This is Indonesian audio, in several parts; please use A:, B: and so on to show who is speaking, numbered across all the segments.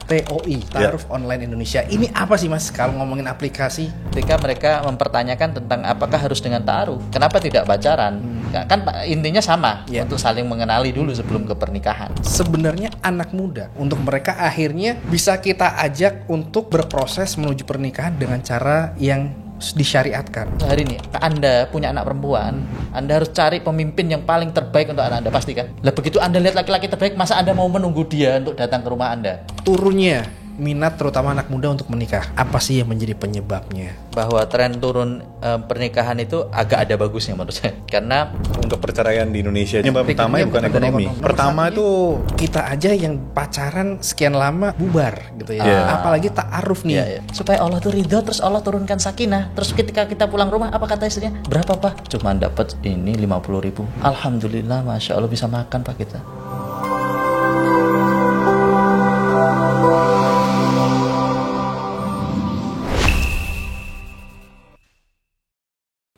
A: TOI, Ta'aruf Online Indonesia. Ini apa sih Mas kalau ngomongin aplikasi?
B: Ketika mereka mempertanyakan tentang apakah harus dengan ta'aruf, kenapa tidak pacaran? Kan intinya sama, untuk saling mengenali dulu sebelum ke pernikahan.
A: Sebenarnya anak muda, untuk mereka akhirnya bisa kita ajak untuk berproses menuju pernikahan dengan cara yang disyariatkan.
B: Hari ini Anda punya anak perempuan, Anda harus cari pemimpin yang paling terbaik untuk anak Anda, pasti kan? Lah begitu Anda lihat laki-laki terbaik, masa Anda mau menunggu dia untuk datang ke rumah Anda?
A: Turunnya minat terutama anak muda untuk menikah, apa sih yang menjadi penyebabnya?
B: Bahwa tren turun pernikahan itu agak ada bagusnya menurut saya. Karena
C: untuk perceraian di Indonesia penyebab utama bukan ekonomi. Pertama itu
A: kita aja yang pacaran sekian lama bubar gitu ya. Apalagi ta'aruf nih.
B: Supaya Allah tuh ridho, terus Allah turunkan sakinah. Terus ketika kita pulang rumah, apa kata istrinya? Berapa Pak? Cuma dapat ini 50.000. Alhamdulillah, Masya Allah bisa makan Pak kita.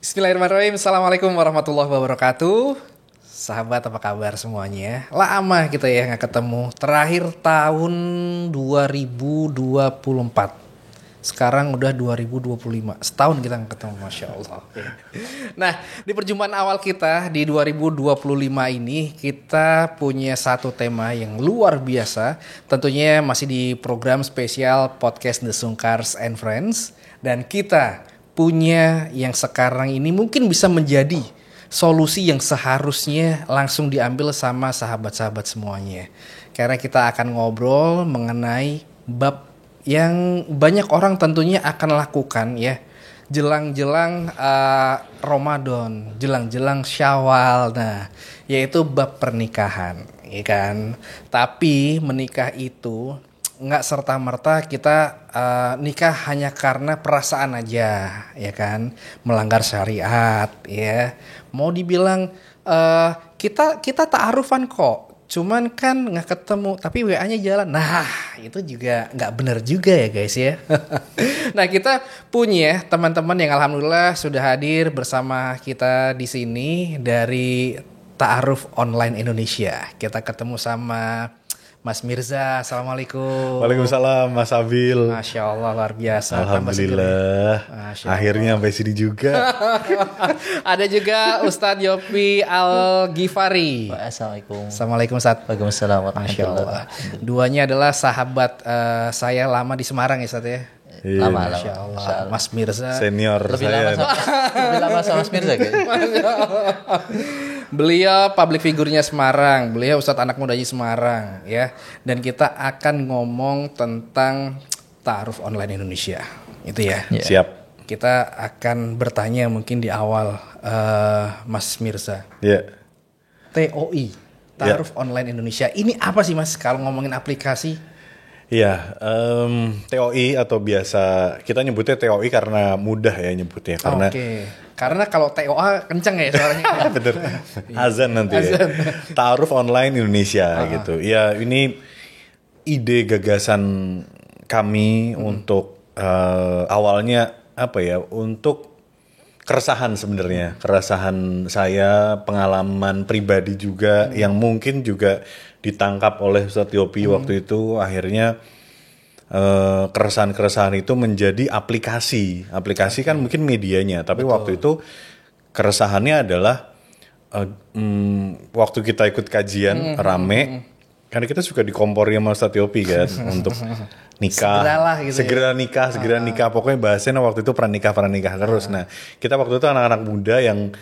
A: Bismillahirrahmanirrahim. Assalamualaikum warahmatullahi wabarakatuh. Sahabat, apa kabar semuanya? Lama kita ya nggak ketemu. Terakhir tahun 2024. Sekarang udah 2025. Setahun kita nggak ketemu, Masya Allah. Nah, di perjumpaan awal kita di 2025 ini, kita punya satu tema yang luar biasa. Tentunya masih di program spesial podcast The Sungkars and Friends. Dan kita punya yang sekarang ini mungkin bisa menjadi solusi yang seharusnya langsung diambil sama sahabat-sahabat semuanya. Karena kita akan ngobrol mengenai bab yang banyak orang tentunya akan lakukan ya. Jelang-jelang Ramadan, jelang-jelang Syawal. Nah, yaitu bab pernikahan, ya kan? Tapi menikah itu nggak serta-merta kita nikah hanya karena perasaan aja, ya kan, melanggar syariat, ya. Mau dibilang kita ta'arufan kok, cuman kan nggak ketemu, tapi WA-nya jalan. Nah, itu juga nggak benar juga ya guys ya. Nah, kita punya teman-teman yang alhamdulillah sudah hadir bersama kita di sini dari Ta'aruf Online Indonesia. Kita ketemu sama Mas Mirza, assalamualaikum.
C: Waalaikumsalam, Mas Abil.
A: Masya Allah, luar biasa.
C: Alhamdulillah. Akhirnya sampai sini juga.
A: Ada juga Ustadz Yopi Al-Ghifari.
B: Assalamualaikum.
A: Assalamualaikum Ustadz.
B: Waalaikumsalam.
A: Masya Allah. Duanya adalah sahabat saya lama di Semarang ya Ustadz ya.
B: Lama.
A: Masya Allah. Mas Mirza
C: Senior
B: lebih
C: saya.
B: lama sama Mas Mirza kayaknya.
A: Beliau public figurnya Semarang, beliau Ustadz anak mudanya Semarang ya. Dan kita akan ngomong tentang Ta'aruf Online Indonesia. Itu ya.
C: Siap.
A: Kita akan bertanya mungkin di awal Mas Mirza. TOI, Ta'aruf Online Indonesia. Ini apa sih Mas kalau ngomongin aplikasi?
C: Iya, TOI atau biasa kita nyebutnya TOI karena mudah ya nyebutnya. Karena
A: karena kalau TOA kenceng ya suaranya.
C: bener. Azan nanti. Ya. Ta'aruf Online Indonesia gitu. Ya, ini ide gagasan kami untuk awalnya apa ya? Untuk keresahan sebenarnya, keresahan saya, pengalaman pribadi juga yang mungkin juga ditangkap oleh Ustadz Yopi waktu itu. Akhirnya keresahan-keresahan itu menjadi aplikasi kan mungkin medianya, tapi waktu itu keresahannya adalah waktu kita ikut kajian rame, karena kita suka dikompori sama Ustadz Yopi kan untuk nikah, segera nikah, pokoknya bahasanya waktu itu pranikah terus. Nah, kita waktu itu anak-anak muda yang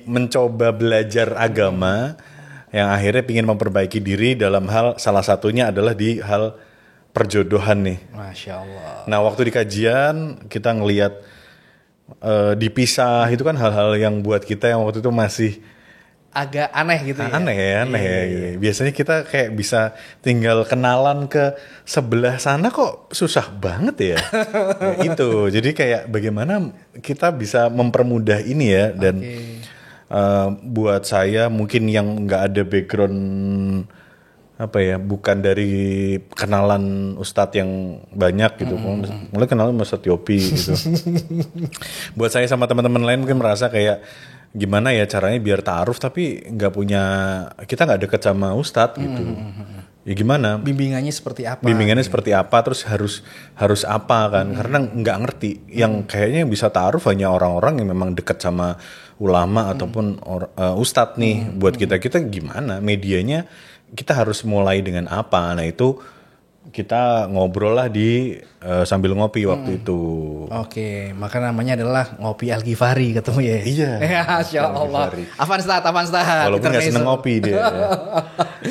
C: mencoba belajar agama, yang akhirnya ingin memperbaiki diri dalam hal, salah satunya adalah di hal perjodohan nih.
A: Masya Allah.
C: Nah, waktu di kajian kita ngelihat dipisah, itu kan hal-hal yang buat kita yang waktu itu masih
A: agak aneh gitu ya.
C: Aneh ya. Gitu. Biasanya kita kayak bisa tinggal kenalan ke sebelah sana, kok susah banget ya. Itu. Jadi kayak bagaimana kita bisa mempermudah ini ya. Dan buat saya mungkin yang nggak ada background apa ya, bukan dari kenalan Ustadz yang banyak gitu, mulai kenalan sama Ustadz Yopi gitu. Buat saya sama teman-teman lain mungkin merasa kayak gimana ya caranya biar ta'aruf tapi kita nggak deket sama Ustadz gitu. ya gimana?
A: Bimbingannya seperti apa?
C: Bimbingannya seperti apa, terus harus apa kan? Karena nggak ngerti. Yang kayaknya yang bisa ta'aruf hanya orang-orang yang memang dekat sama ulama ataupun ustadz nih. Buat kita gimana? Medianya kita harus mulai dengan apa? Nah itu kita ngobrol lah di sambil ngopi waktu itu.
A: Oke, maka namanya adalah ngopi Al-Ghifari ketemu ya.
C: Iya.
A: Masya Allah. Afan Stad.
C: Walaupun nggak seneng ngopi dia.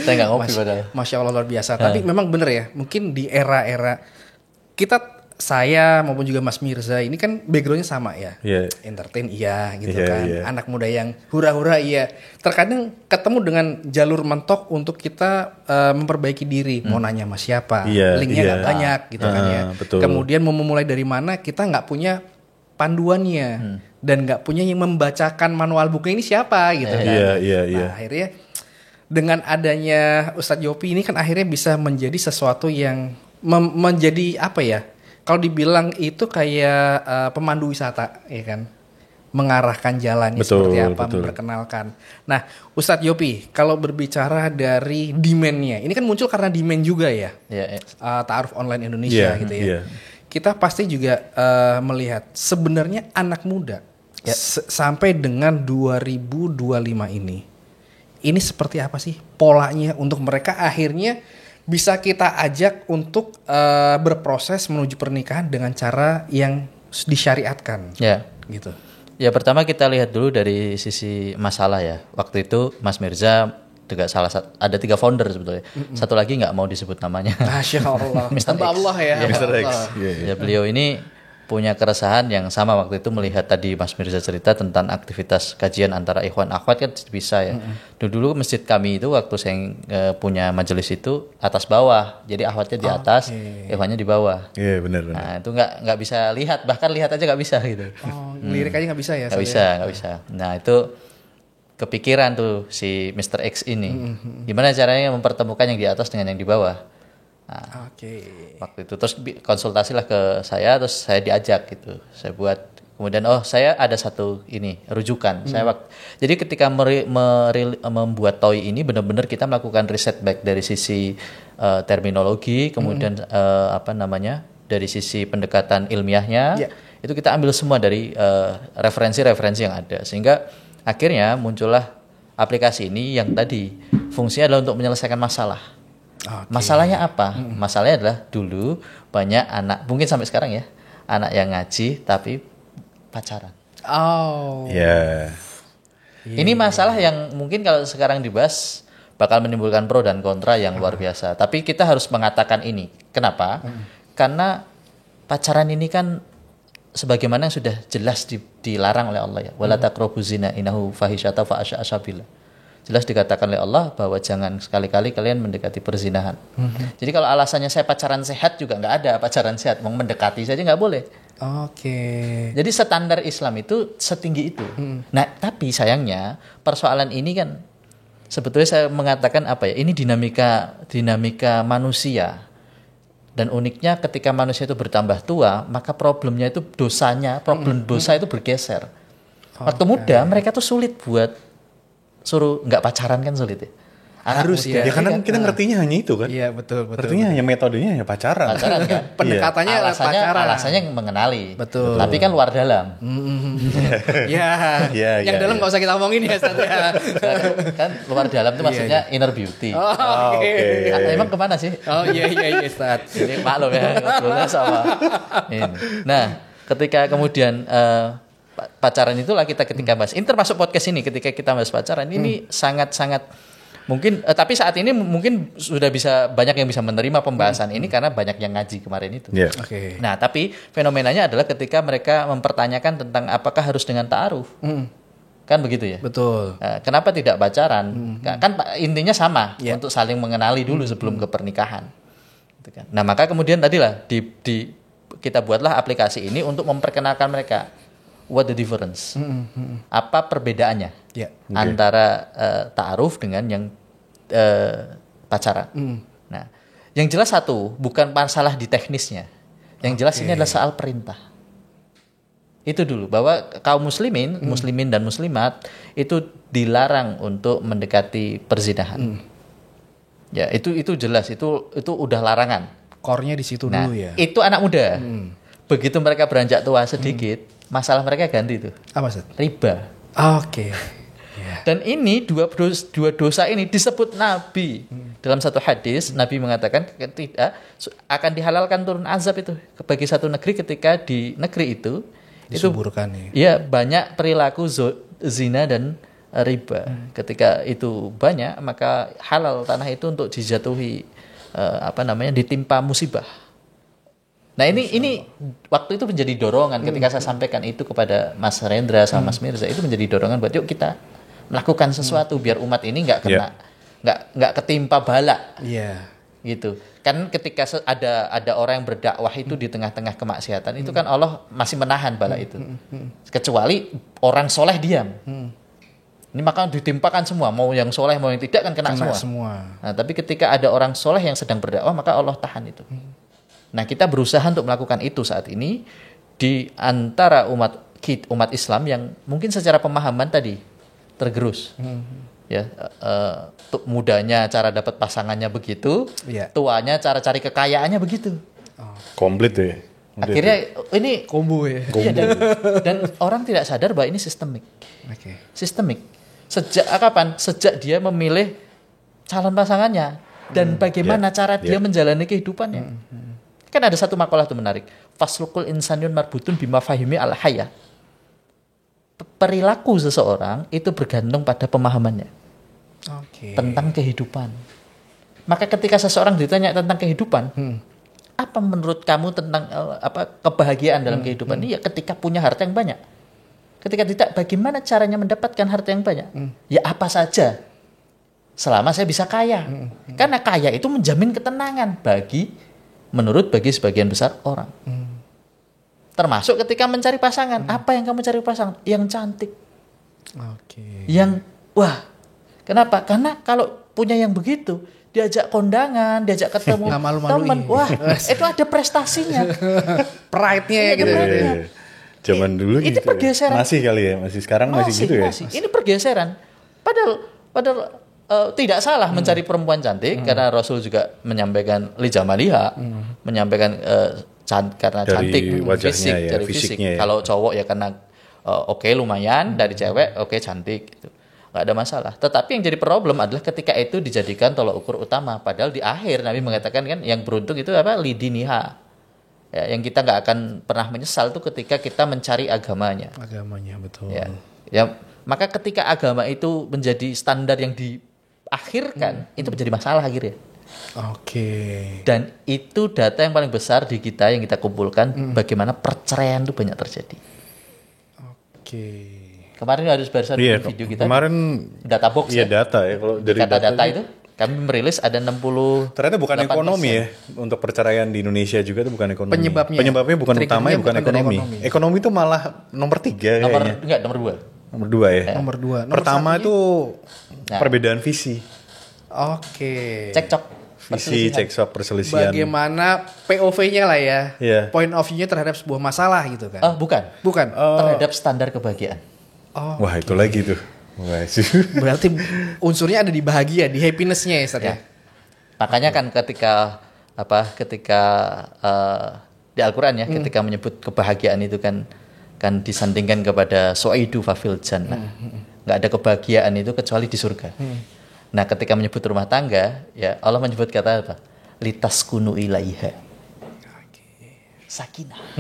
B: Saya nggak ngopi padahal.
A: Masya Allah luar biasa. Tapi memang bener ya, mungkin di era-era saya maupun juga Mas Mirza ini kan backgroundnya sama ya.
C: Iya.
A: Entertain iya gitu
C: Iya,
A: kan.
C: iya.
A: Anak muda yang hura-hura iya. Terkadang ketemu dengan jalur mentok untuk kita memperbaiki diri. Mau nanya sama siapa.
C: Iya,
A: Linknya
C: iya.
A: nggak banyak gitu kan ya.
C: Betul.
A: Kemudian mau memulai dari mana kita nggak punya panduannya. Dan nggak punya yang membacakan manual buku ini siapa gitu kan.
C: Iya.
A: Nah, akhirnya dengan adanya Ustadz Yopi ini kan akhirnya bisa menjadi sesuatu yang menjadi apa ya? Kalau dibilang itu kayak pemandu wisata, ya kan, mengarahkan jalannya
C: Betul,
A: seperti apa,
C: betul.
A: memperkenalkan. Nah, Ustadz Yopi, kalau berbicara dari demand-nya, ini kan muncul karena demand juga ya,
B: Iya.
A: Ta'aruf Online Indonesia
C: Iya,
A: gitu ya.
C: iya.
A: Kita pasti juga melihat sebenarnya anak muda sampai dengan 2025 ini seperti apa sih polanya untuk mereka akhirnya bisa kita ajak untuk berproses menuju pernikahan dengan cara yang disyariatkan,
B: Ya.
A: gitu.
B: Ya pertama kita lihat dulu dari sisi masalah ya. Waktu itu Mas Mirza juga ada 3 founder sebetulnya. Satu lagi nggak mau disebut namanya.
A: Masya Allah, hamba Allah ya. hamba
C: Mr. X.
A: Allah.
C: Iya, iya.
B: Ya beliau ini punya keresahan yang sama waktu itu melihat tadi Mas Mirza cerita tentang aktivitas kajian antara ikhwan akhwat kan bisa ya. Dulu masjid kami itu waktu saya punya majelis itu atas bawah. Jadi akhwatnya di atas, ikhwannya di bawah.
C: Iya, benar.
B: Nah, itu nggak bisa lihat, bahkan lihat aja nggak bisa gitu.
A: Oh, lirik aja nggak bisa ya?
B: Nggak bisa. Nah, itu kepikiran tuh si Mr. X ini. Gimana caranya mempertemukan yang di atas dengan yang di bawah? Nah,
A: Oke.
B: waktu itu terus konsultasi lah ke saya, terus saya diajak gitu, saya buat kemudian saya ada satu ini rujukan. Jadi ketika membuat toy ini benar-benar kita melakukan riset baik dari sisi terminologi, kemudian dari sisi pendekatan ilmiahnya. Itu kita ambil semua dari referensi-referensi yang ada, sehingga akhirnya muncullah aplikasi ini yang tadi fungsinya adalah untuk menyelesaikan masalah. Masalahnya apa? Masalahnya adalah dulu banyak anak, mungkin sampai sekarang ya, anak yang ngaji tapi pacaran.
A: Oh.
C: Iya.
B: Ini masalah yang mungkin kalau sekarang dibahas bakal menimbulkan pro dan kontra yang luar biasa. Tapi kita harus mengatakan ini. Kenapa? Karena pacaran ini kan sebagaimana yang sudah jelas dilarang oleh Allah ya. Wala taqrabuz zina innahu fahisyata fa asyabil. Jelas dikatakan oleh Allah bahwa jangan sekali-kali kalian mendekati perzinahan. Jadi kalau alasannya saya pacaran sehat juga nggak ada pacaran sehat, mau mendekati saja nggak boleh.
A: Oke.
B: Jadi standar Islam itu setinggi itu. Nah, tapi sayangnya persoalan ini kan sebetulnya saya mengatakan apa ya? Ini dinamika manusia. Dan uniknya ketika manusia itu bertambah tua, maka problemnya itu problem dosa itu bergeser. Waktu muda mereka tuh sulit buat suruh nggak pacaran kan sulit ya.
A: Harus ya.
C: Ya karena kita ngertinya hanya itu kan.
A: Iya betul.
C: Ngertinya hanya metodenya hanya pacaran.
B: Pacaran kan.
A: Pendekatannya pacaran.
B: Alasannya mengenali.
A: Betul.
B: Tapi kan luar dalam.
A: Ya. Yang dalam nggak usah kita omongin ya Ustaz ya.
B: Kan luar dalam itu maksudnya inner beauty.
A: Oke.
B: Emang kemana sih?
A: Oh iya Ustaz.
B: Ini maklum ya ngobrolnya sama ini. Nah, ketika kemudian pacaran itulah kita ketika bahas. Ini termasuk podcast ini ketika kita bahas pacaran ini sangat-sangat mungkin tapi saat ini mungkin sudah bisa banyak yang bisa menerima pembahasan ini karena banyak yang ngaji kemarin itu.
C: Yeah.
A: Oke.
B: Nah, tapi fenomenanya adalah ketika mereka mempertanyakan tentang apakah harus dengan ta'aruf. Kan begitu ya?
A: Betul.
B: Kenapa tidak pacaran? Kan intinya sama untuk saling mengenali dulu sebelum ke pernikahan. Gitu kan. Nah, maka kemudian tadilah kita buatlah aplikasi ini untuk memperkenalkan mereka. What the difference? Apa perbedaannya antara ta'aruf dengan yang pacaran? Nah, yang jelas satu, bukan masalah di teknisnya. Yang jelas ini adalah soal perintah. Itu dulu, bahwa kaum muslimin dan muslimat itu dilarang untuk mendekati perzinahan. Ya, itu jelas itu udah larangan.
A: Core-nya di situ
B: Nah,
A: dulu ya.
B: itu anak muda. Begitu mereka beranjak tua sedikit, masalah mereka ganti tuh.
A: Apa, Ustaz?
B: Riba.
A: Oke. Ya.
B: Dan ini dua dosa ini disebut Nabi. Dalam satu hadis, Nabi mengatakan tidak akan dihalalkan turun azab itu bagi satu negeri ketika di negeri itu
A: Disuburkan ya.
B: ya banyak perilaku zina dan riba. Ketika itu banyak, maka halal tanah itu untuk dijatuhi ditimpa musibah. Nah, ini waktu itu menjadi dorongan ketika saya sampaikan itu kepada Mas Rendra sama Mas Mirza, itu menjadi dorongan buat yuk kita melakukan sesuatu biar umat ini nggak kena nggak ketimpa bala.
A: Iya.
B: Gitu. Kan ketika ada orang yang berdakwah itu di tengah-tengah kemaksiatan, itu kan Allah masih menahan bala itu. Kecuali orang soleh diam. Ini maka ditimpakan semua, mau yang soleh mau yang tidak kan kena semua. Nah, tapi ketika ada orang soleh yang sedang berdakwah, maka Allah tahan itu. Nah, kita berusaha untuk melakukan itu saat ini di antara umat Islam yang mungkin secara pemahaman tadi tergerus. Ya, mudanya cara dapat pasangannya begitu, tuanya cara cari kekayaannya begitu.
C: Komplit ya.
B: Akhirnya ini
A: combo ya.
B: Iya, dan orang tidak sadar bahwa ini sistemik. Sistemik. Sejak kapan? Sejak dia memilih calon pasangannya dan bagaimana cara dia menjalani kehidupannya. Kan ada satu makalah itu menarik. Faslukul insanyun marbutun bima fahimi al haya. Perilaku seseorang itu bergantung pada pemahamannya tentang kehidupan. Maka ketika seseorang ditanya tentang kehidupan, apa menurut kamu tentang kebahagiaan dalam kehidupan ini? Ya ketika punya harta yang banyak. Ketika tidak, bagaimana caranya mendapatkan harta yang banyak? Ya apa saja, selama saya bisa kaya. Karena kaya itu menjamin ketenangan bagi sebagian besar orang. Termasuk ketika mencari pasangan. Apa yang kamu cari pasangan? Yang cantik. Yang kenapa? Karena kalau punya yang begitu, diajak kondangan, diajak ketemu teman, itu ada prestasinya.
A: Pride-nya ya gitu.
C: Zaman dulu
B: itu
C: gitu
B: pergeseran.
C: Masih kali ya, masih sekarang masih gitu ya.
B: Ini pergeseran. Padahal tidak salah mencari perempuan cantik, karena Rasul juga menyampaikan lijamaliha, menyampaikan karena
C: dari
B: cantik
C: wajahnya
B: fisik, dari fisik.
C: ya.
B: Kalau cowok ya karena lumayan, dari cewek cantik gitu. Nggak ada masalah. Tetapi yang jadi problem adalah ketika itu dijadikan tolak ukur utama. Padahal di akhir Nabi mengatakan kan yang beruntung itu lidiniha. Ya, yang kita nggak akan pernah menyesal tuh ketika kita mencari agamanya.
A: Agamanya betul.
B: Ya, maka ketika agama itu menjadi standar yang diakhirkan, itu menjadi masalah akhirnya. Dan itu data yang paling besar di kita yang kita kumpulkan, bagaimana perceraian itu banyak terjadi. Kemarin ada barusan video kita.
C: Kemarin
B: data box
C: data ya. Kalau dari
B: data itu kami merilis ada 60.
C: Ternyata bukan ekonomi ya. Untuk perceraian di Indonesia juga itu bukan ekonomi. Penyebabnya bukan utama, bukan ekonomi. Ekonomi itu malah nomor 3 kayaknya.
B: Nomor 2.
C: Nomor 2 ya.
A: Nomor 2.
C: Pertama itu perbedaan visi.
B: Cekcok.
C: Visi, cekcok, perselisihan.
A: Bagaimana POV-nya lah ya. Point of view-nya terhadap sebuah masalah gitu kan.
B: Bukan. Terhadap standar kebahagiaan.
C: Wah, itu lagi tuh.
A: Berarti unsurnya ada di bahagia, di happiness-nya ya, Ustaz ya.
B: Makanya kan ketika di Al-Qur'an ya, ketika menyebut kebahagiaan itu kan disandingkan kepada suaidu fafil jannah. Enggak ada kebahagiaan itu kecuali di surga. Nah, ketika menyebut rumah tangga, ya Allah menyebut kata apa? Litaskunu ilaiha. Sakinah.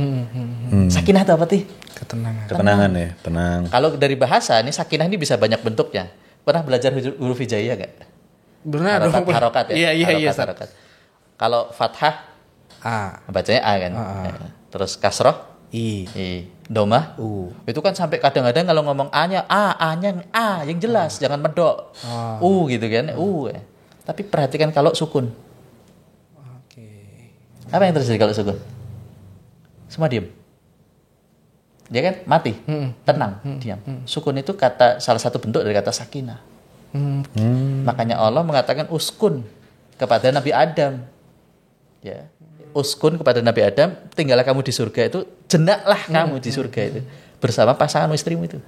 B: Sakinah itu apa sih?
C: Ketenangan ya, tenang.
B: Kalau dari bahasa ini sakinah ini bisa banyak bentuknya. Pernah belajar huruf hijaiyah enggak?
A: Benar dong.
B: Harokat ya.
A: Iya.
B: Harokat. Kalau fathah
A: A,
B: bacanya A kan. Terus kasroh I. Domah Itu kan sampai kadang-kadang kalau ngomong A-nya A yang jelas, jangan medok. Gitu kan. Ya. Tapi perhatikan kalau sukun. Apa yang terjadi kalau sukun? Semua diam. Dia kan mati, tenang, diam. Sukun itu salah satu bentuk dari kata sakinah. Makanya Allah mengatakan uskun kepada Nabi Adam. Ya. Uskun kepada Nabi Adam, tinggallah kamu di surga itu, jenaklah kamu di surga itu bersama pasangan istrimu itu.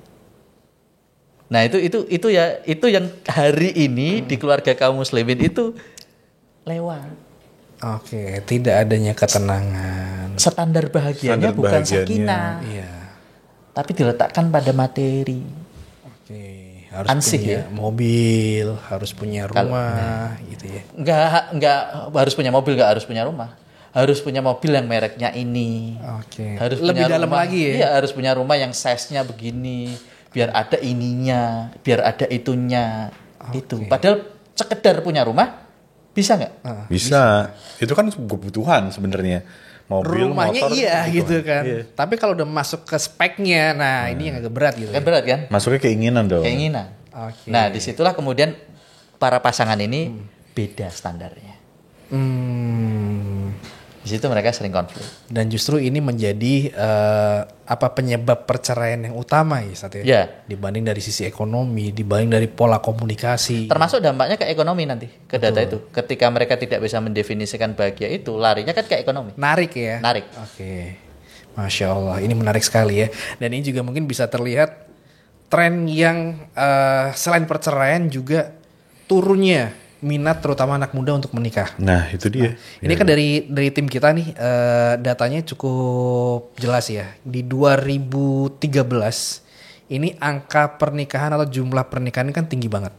B: Nah, itu yang hari ini di keluarga kaum muslimin itu lewat.
A: Oke, tidak adanya ketenangan.
B: Standar bahagianya
C: Standar
B: bukan
C: bahagianya.
B: sakinah,
A: Iya.
B: tapi diletakkan pada materi.
A: Oke, harus
B: Ansih
A: punya mobil, harus punya rumah, gitu ya.
B: Nggak harus punya mobil, nggak harus punya rumah. Harus punya mobil yang mereknya ini.
A: Oke.
B: Harus
A: Lebih
B: punya
A: dalam
B: rumah,
A: lagi ya.
B: Iya, harus punya rumah yang size-nya begini, biar ada ininya, biar ada itunya. Itu. Padahal sekedar punya rumah bisa nggak?
C: Bisa. Itu kan kebutuhan sebenarnya. Mobil,
A: Rumahnya
C: motor,
A: iya
C: kebutuhan.
A: gitu kan.
C: Iya.
A: Tapi kalau udah masuk ke speknya, nah ini yang agak berat gitu.
B: Kan berat kan?
C: Masuknya keinginan dong.
B: Keinginan.
A: Oke.
B: Nah, disitulah kemudian para pasangan ini beda standarnya.
A: Hmm.
B: Di situ mereka sering konflik.
A: Dan justru ini menjadi penyebab perceraian yang utama ya, Ustaz ya.
B: Ya.
A: Dibanding dari sisi ekonomi, dibanding dari pola komunikasi.
B: Termasuk dampaknya ke ekonomi nanti, ke data itu. Ketika mereka tidak bisa mendefinisikan bahagia itu, larinya kan ke ekonomi.
A: Narik ya.
B: Narik.
A: Oke. Masya Allah, ini menarik sekali ya. Dan ini juga mungkin bisa terlihat tren yang selain perceraian juga turunnya minat terutama anak muda untuk menikah.
C: Nah, itu dia.
A: Ini kan dari tim kita nih datanya cukup jelas ya. Di 2013 ini angka pernikahan atau jumlah pernikahan ini kan tinggi banget.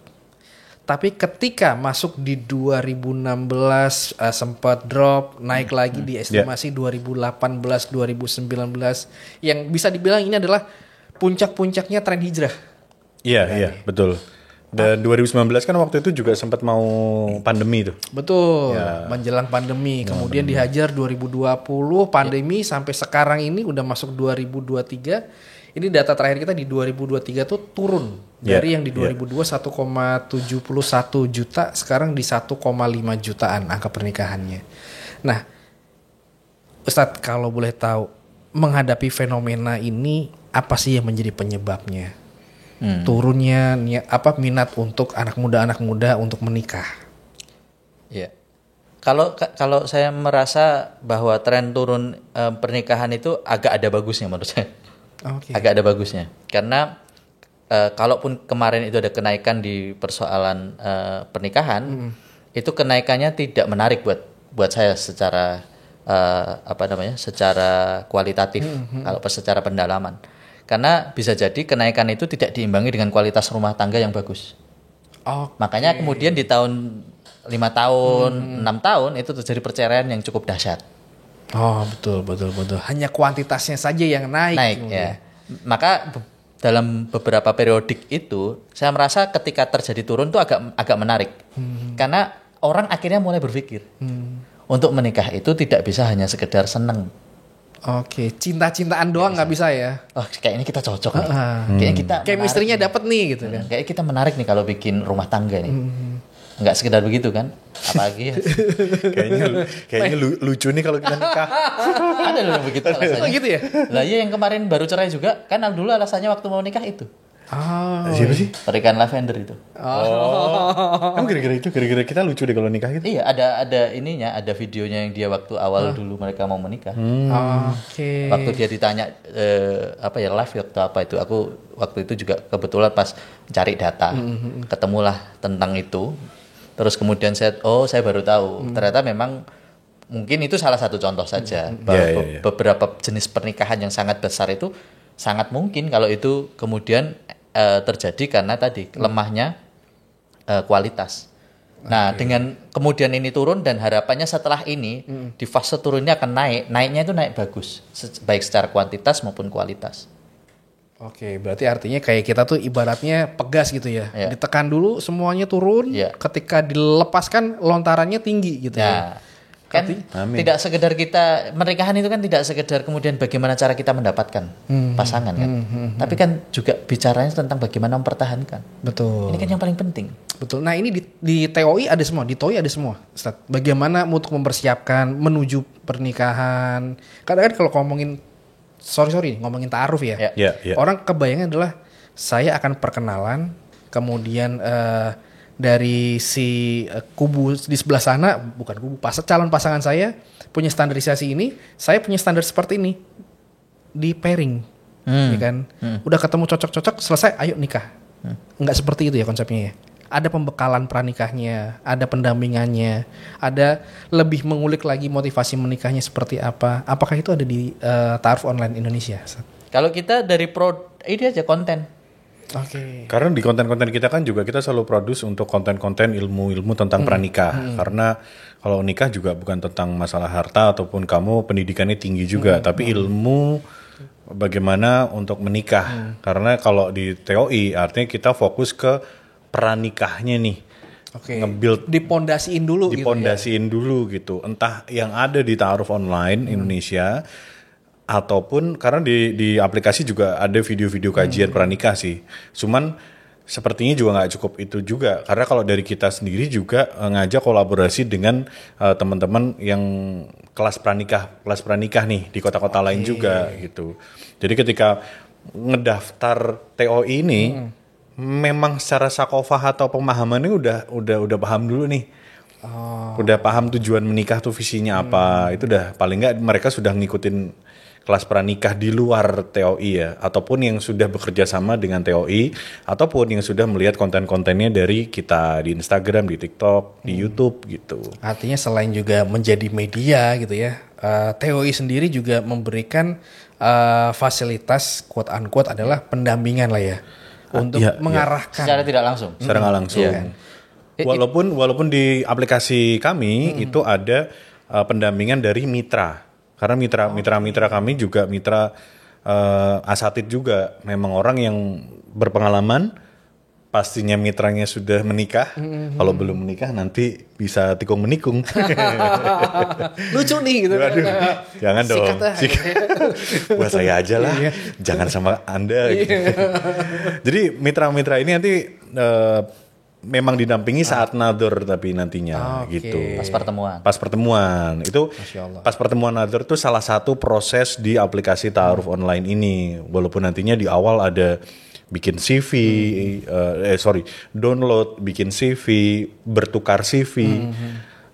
A: Tapi ketika masuk di 2016 sempat drop, naik lagi di estimasi 2018, 2019 yang bisa dibilang ini adalah puncak-puncaknya tren hijrah.
C: Iya, betul. Dan 2019 kan waktu itu juga sempat mau pandemi tuh.
A: Betul, menjelang pandemi. Kemudian dihajar 2020, pandemi sampai sekarang ini udah masuk 2023. Ini data terakhir kita di 2023 tuh turun. Dari yang di 2002 1,71 juta, sekarang di 1,5 jutaan angka pernikahannya. Nah, Ustadz kalau boleh tahu, menghadapi fenomena ini apa sih yang menjadi penyebabnya? Turunnya minat untuk anak muda untuk menikah.
B: Iya. Kalau saya merasa bahwa tren turun pernikahan itu agak ada bagusnya menurut saya.
A: Okay.
B: Agak ada bagusnya. Karena kalaupun kemarin itu ada kenaikan di persoalan pernikahan, itu kenaikannya tidak menarik buat saya secara secara kualitatif kalau secara pendalaman. Karena bisa jadi kenaikan itu tidak diimbangi dengan kualitas rumah tangga yang bagus. Makanya kemudian di tahun 5 tahun, 6 tahun itu terjadi perceraian yang cukup dahsyat.
A: Oh, betul. Hanya kuantitasnya saja yang naik
B: Ya. Maka dalam beberapa periodik itu saya merasa ketika terjadi turun itu agak menarik. Karena orang akhirnya mulai berpikir untuk menikah itu tidak bisa hanya sekedar seneng.
A: Oke, cinta-cintaan doang nggak bisa ya?
B: Oh, kayaknya kita cocok nih. Kayaknya kita
A: chemistry-nya dapet nih gitu kan.
B: Kayak kita menarik nih kalau bikin rumah tangga nih. Nggak sekedar begitu kan? Apalagi
C: Kayaknya lucu nih kalau kita nikah.
B: ada loh yang begitu alasannya.
A: Oh gitu ya?
B: Lah iya yang kemarin baru cerai juga kan dulu alasannya waktu mau nikah itu.
C: Siapa sih?
B: Pernikahan lavender itu.
C: Kamu gara-gara kita lucu deh kalau nikah gitu.
B: Iya, ada ininya, ada videonya yang dia waktu awal dulu mereka mau menikah.
A: Oke.
B: Waktu dia ditanya live atau apa itu, aku waktu itu juga kebetulan pas cari data, ketemulah tentang itu. Terus kemudian saya baru tahu, ternyata memang mungkin itu salah satu contoh saja bahwa beberapa jenis pernikahan yang sangat besar itu sangat mungkin kalau itu kemudian terjadi karena tadi lemahnya kualitas. Nah, dengan kemudian ini turun dan harapannya setelah ini di fase turunnya akan naiknya itu naik bagus, baik secara kuantitas maupun kualitas.
A: Oke, berarti artinya kayak kita tuh ibaratnya pegas gitu ya. Ditekan dulu semuanya turun, ketika dilepaskan lontarannya tinggi gitu ya.
B: Kan tidak sekedar kita pernikahan itu kan tidak sekedar kemudian bagaimana cara kita mendapatkan pasangan kan, tapi kan juga bicaranya tentang bagaimana mempertahankan.
A: Betul.
B: Ini kan yang paling penting.
A: Betul. Nah ini di TOI ada semua, di TOI ada semua, Ustaz. Bagaimana untuk mempersiapkan menuju pernikahan. Kadang-kadang kalau ngomongin ngomongin ta'aruf ya. Orang kebayangnya adalah saya akan perkenalan, kemudian dari si kubu di sebelah sana, bukan kubu, calon pasangan saya punya standarisasi ini, saya punya standar seperti ini, di pairing, ya kan, udah ketemu cocok-cocok, selesai, ayo nikah. Nggak seperti itu ya konsepnya ya. ada pembekalan pranikahnya, ada pendampingannya, ada lebih mengulik lagi motivasi menikahnya seperti apa. Apakah itu ada di Ta'aruf Online Indonesia?
B: Kalau kita dari ini aja konten.
A: Oke.
C: Karena di konten-konten kita kan juga kita selalu produce untuk konten-konten ilmu-ilmu tentang pranikah. Karena kalau nikah juga bukan tentang masalah harta ataupun kamu pendidikannya tinggi juga, tapi ilmu bagaimana untuk menikah. Karena kalau di TOI artinya kita fokus ke pranikahnya nih.
A: Oke.
C: Nge-build,
A: Dipondasiin dulu
C: dipondasiin dulu gitu. Entah yang ada di Ta'aruf Online Indonesia ataupun karena di aplikasi juga ada video-video kajian pranikah sih. Cuman sepertinya juga nggak cukup itu juga. Karena kalau dari kita sendiri juga ngajak kolaborasi dengan teman-teman yang kelas pranikah nih di kota-kota lain juga gitu. Jadi ketika ngedaftar TOI ini memang secara sakofah atau pemahamannya udah paham dulu nih. Udah paham tujuan menikah tuh visinya apa. Itu udah paling nggak mereka sudah ngikutin kelas pranikah di luar TOI ya, ataupun yang sudah bekerja sama dengan TOI, ataupun yang sudah melihat konten-kontennya dari kita di Instagram, di TikTok, di YouTube gitu.
A: Artinya selain juga menjadi media gitu ya, TOI sendiri juga memberikan fasilitas quote unquote adalah pendampingan lah ya, untuk mengarahkan.
B: Secara tidak langsung.
C: Secara nggak langsung. Walaupun di aplikasi kami itu ada pendampingan dari mitra. Karena mitra kami juga mitra asatid juga, memang orang yang berpengalaman, pastinya mitranya sudah menikah. Kalau belum menikah nanti bisa tikung menikung.
A: Lucu nih gitu.
C: Aduh, jangan dong. Buat saya aja lah. Jangan sama Anda. Gitu. Jadi mitra-mitra ini nanti memang didampingi saat nador tapi nantinya gitu. Pas pertemuan. Itu pas pertemuan nador itu salah satu proses di aplikasi Ta'aruf Online ini. Walaupun nantinya di awal ada bikin CV, download, bikin CV, bertukar CV,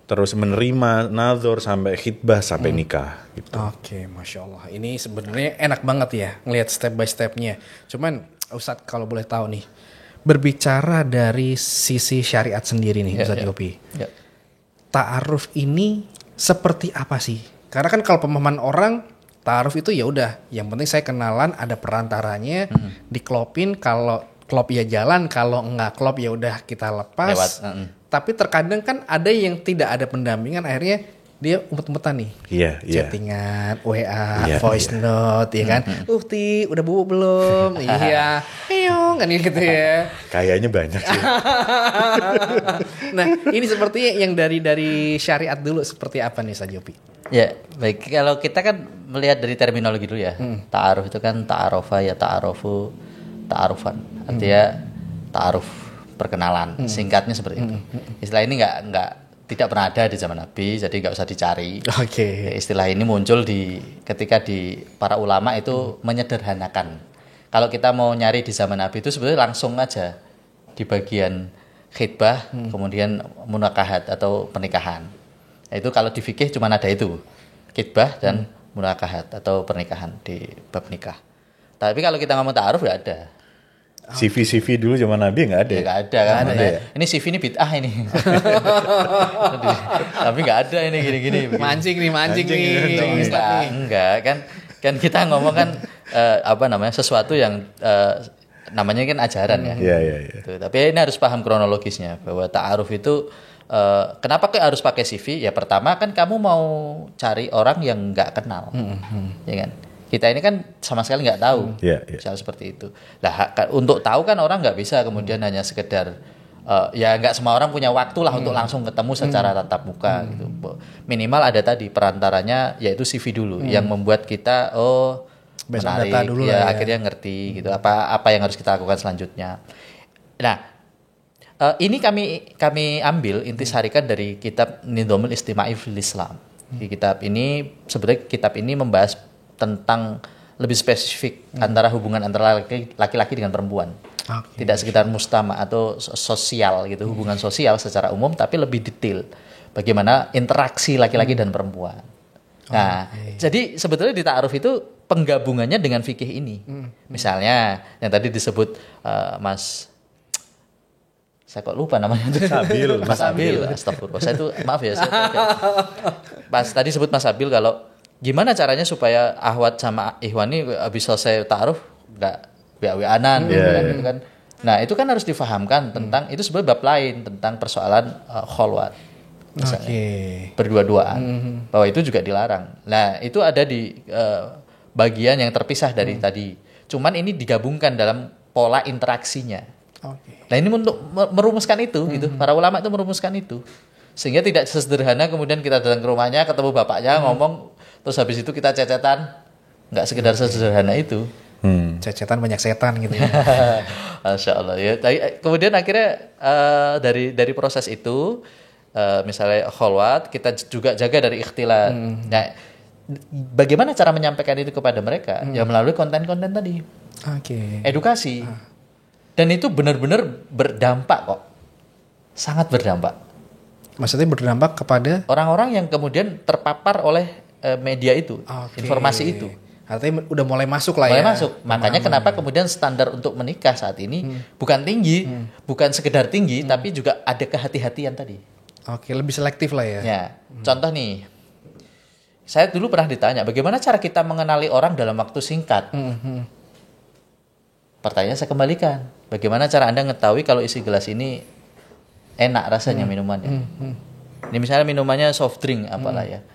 C: terus menerima nador sampai khitbah sampai nikah gitu.
A: Oke, Masya Allah. Ini sebenarnya enak banget ya ngelihat step by stepnya. Cuman Ustadz kalau boleh tahu nih, berbicara dari sisi syariat sendiri nih, Ustadz Yopi. Ta'aruf ini seperti apa sih? Karena kan kalau pemahaman orang, ta'aruf itu ya udah, yang penting saya kenalan, ada perantaranya, diklopin, kalau klop ya jalan, kalau enggak klop ya udah kita lepas. Tapi terkadang kan ada yang tidak ada pendampingan, akhirnya dia umpet-umpetan nih, chattingan, WA, voice note, ya kan? Ti, udah bubuk belum? Iya, ayo, kan gitu ya.
C: Kayaknya banyak sih.
A: Nah, ini sepertinya yang dari syariat dulu seperti apa nih, Ustadz Yopi?
B: Ya, baik. Kalau kita kan melihat dari terminologi dulu ya. Ta'aruf itu kan ta'arofa ya ta'arofu, ta'arufan. Artinya ta'aruf, perkenalan. Singkatnya seperti itu. Istilah ini tidak pernah ada di zaman Nabi, jadi nggak usah dicari. Istilah ini muncul ketika di para ulama itu menyederhanakan. Kalau kita mau nyari di zaman Nabi itu sebenarnya langsung aja di bagian khitbah, kemudian munakahat atau pernikahan. Itu kalau di fikih cuma ada itu, khitbah dan munakahat atau pernikahan di bab nikah. Tapi kalau kita ngomong ta'aruf nggak ada.
C: CV dulu zaman Nabi nggak ada.
B: Ya, nggak ada kan. Ini CV ini bid'ah ini. Tapi nggak ada ini gini-gini.
A: Mancing nih.
B: Enggak kan kita ngomong kan sesuatu yang namanya kan ajaran ya.
C: Iya.
B: Tapi ini harus paham kronologisnya bahwa ta'aruf itu kenapa harus pakai CV? Ya pertama kan kamu mau cari orang yang nggak kenal, ya kan? Kita ini kan sama sekali nggak tahu, misalnya seperti itu. Nah, untuk tahu kan orang nggak bisa kemudian hanya sekedar ya nggak semua orang punya waktu lah untuk langsung ketemu secara tatap muka gitu. Minimal ada tadi perantaranya yaitu CV dulu yang membuat kita menarik, data dulu ya, akhirnya ngerti gitu apa yang harus kita lakukan selanjutnya. Nah, ini kami ambil intisarikan dari kitab Nidhamul Istima'i fil Islam. Di kitab ini sebenarnya membahas tentang lebih spesifik antara hubungan antara laki-laki dengan perempuan. Tidak sekedar mustama atau sosial gitu, hubungan sosial secara umum, tapi lebih detail bagaimana interaksi laki-laki dan perempuan. Nah, jadi sebetulnya di ta'aruf itu penggabungannya dengan fikih ini. Misalnya yang tadi disebut Saya kok lupa namanya itu. Mas Abil. Astagfirullah. Saya itu maaf ya. Pas tadi sebut Mas Abil, kalau gimana caranya supaya Ahwat sama Ikhwan ini habis selesai ta'aruf nggak WA-WA-anan gitu kan. Nah itu kan harus difahamkan tentang itu sebenarnya bab lain tentang persoalan kholwat. Misalnya berdua-duaan bahwa itu juga dilarang. Nah itu ada di bagian yang terpisah dari tadi. Cuman ini digabungkan dalam pola interaksinya. Nah ini untuk merumuskan itu gitu. Para ulama itu merumuskan itu. Sehingga tidak sesederhana kemudian kita datang ke rumahnya ketemu bapaknya ngomong terus habis itu kita cecetan. Enggak sekedar sesederhana itu.
A: Cecetan banyak setan gitu ya.
B: Masya Allah ya. Kemudian akhirnya dari proses itu misalnya kholwat kita juga jaga dari ikhtilat. Nah, bagaimana cara menyampaikan itu kepada mereka? Ya melalui konten-konten tadi. Edukasi. Dan itu benar-benar berdampak kok. Sangat berdampak.
A: Maksudnya berdampak kepada
B: orang-orang yang kemudian terpapar oleh media itu, informasi itu.
A: Artinya udah mulai masuk lah
B: mulai masuk. Makanya kenapa kemudian standar untuk menikah saat ini bukan tinggi, bukan sekedar tinggi, tapi juga ada kehati-hatian tadi.
A: Lebih selektif lah ya.
B: Ya, contoh nih, saya dulu pernah ditanya, bagaimana cara kita mengenali orang dalam waktu singkat? Pertanyaan saya kembalikan, bagaimana cara Anda mengetahui kalau isi gelas ini enak rasanya minumannya? Ini misalnya minumannya soft drink apalah ya,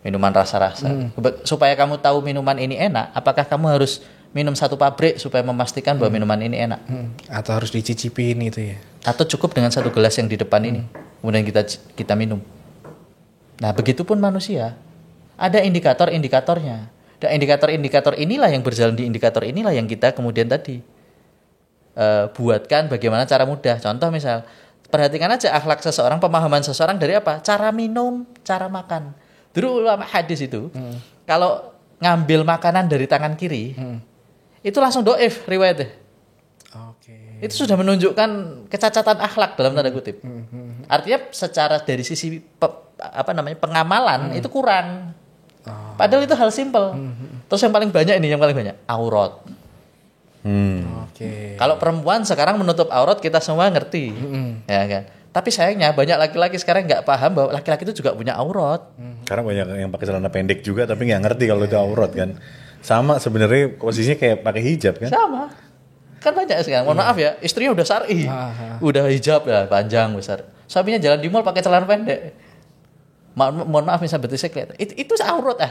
B: minuman rasa-rasa. Supaya kamu tahu minuman ini enak, apakah kamu harus minum satu pabrik supaya memastikan bahwa minuman ini enak?
A: Atau harus dicicipin gitu ya?
B: Atau cukup dengan satu gelas yang di depan ini, kemudian kita minum. Nah, begitupun manusia, ada indikator-indikatornya. Dan indikator-indikator inilah yang berjalan di indikator inilah yang kita kemudian tadi buatkan bagaimana cara mudah. Contoh misal, perhatikan aja akhlak seseorang, pemahaman seseorang dari apa? Cara minum, cara makan. Dulu ulama hadis itu, kalau ngambil makanan dari tangan kiri, itu langsung doif riwayatnya. Itu sudah menunjukkan kecacatan akhlak dalam tanda kutip. Artinya secara dari sisi pengamalan itu kurang. Padahal itu hal simpel. Terus yang paling banyak aurat. Kalau perempuan sekarang menutup aurat kita semua ngerti, ya kan. Tapi sayangnya banyak laki-laki sekarang nggak paham bahwa laki-laki itu juga punya aurat.
C: Karena banyak yang pakai celana pendek juga tapi nggak ngerti kalau itu aurat kan. Sama sebenarnya posisinya kayak pakai hijab kan.
B: Sama. Kan banyak sekarang. Mohon maaf ya, istrinya udah syar'i, udah hijab ya panjang besar. Suaminya jalan di mall pakai celana pendek. Mohon maaf misalnya betisnya kelihatan. Itu aurat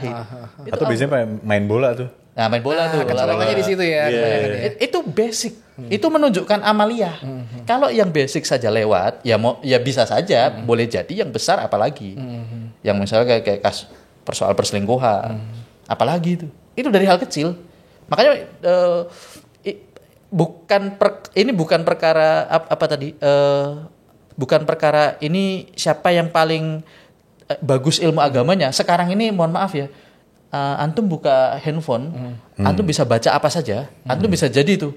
C: Atau biasanya main bola tuh.
B: Nah, main bola tuh
A: olahraganya di situ ya.
B: Itu basic. Itu menunjukkan amaliyah. Kalau yang basic saja lewat, ya bisa saja, boleh jadi yang besar apalagi. Yang misalnya kayak persoal perselingkuhan. Apalagi itu. Itu dari hal kecil. Makanya ini bukan perkara bukan perkara ini siapa yang paling bagus ilmu agamanya. Sekarang ini mohon maaf ya, antum buka handphone, antum bisa baca apa saja, antum bisa jadi itu,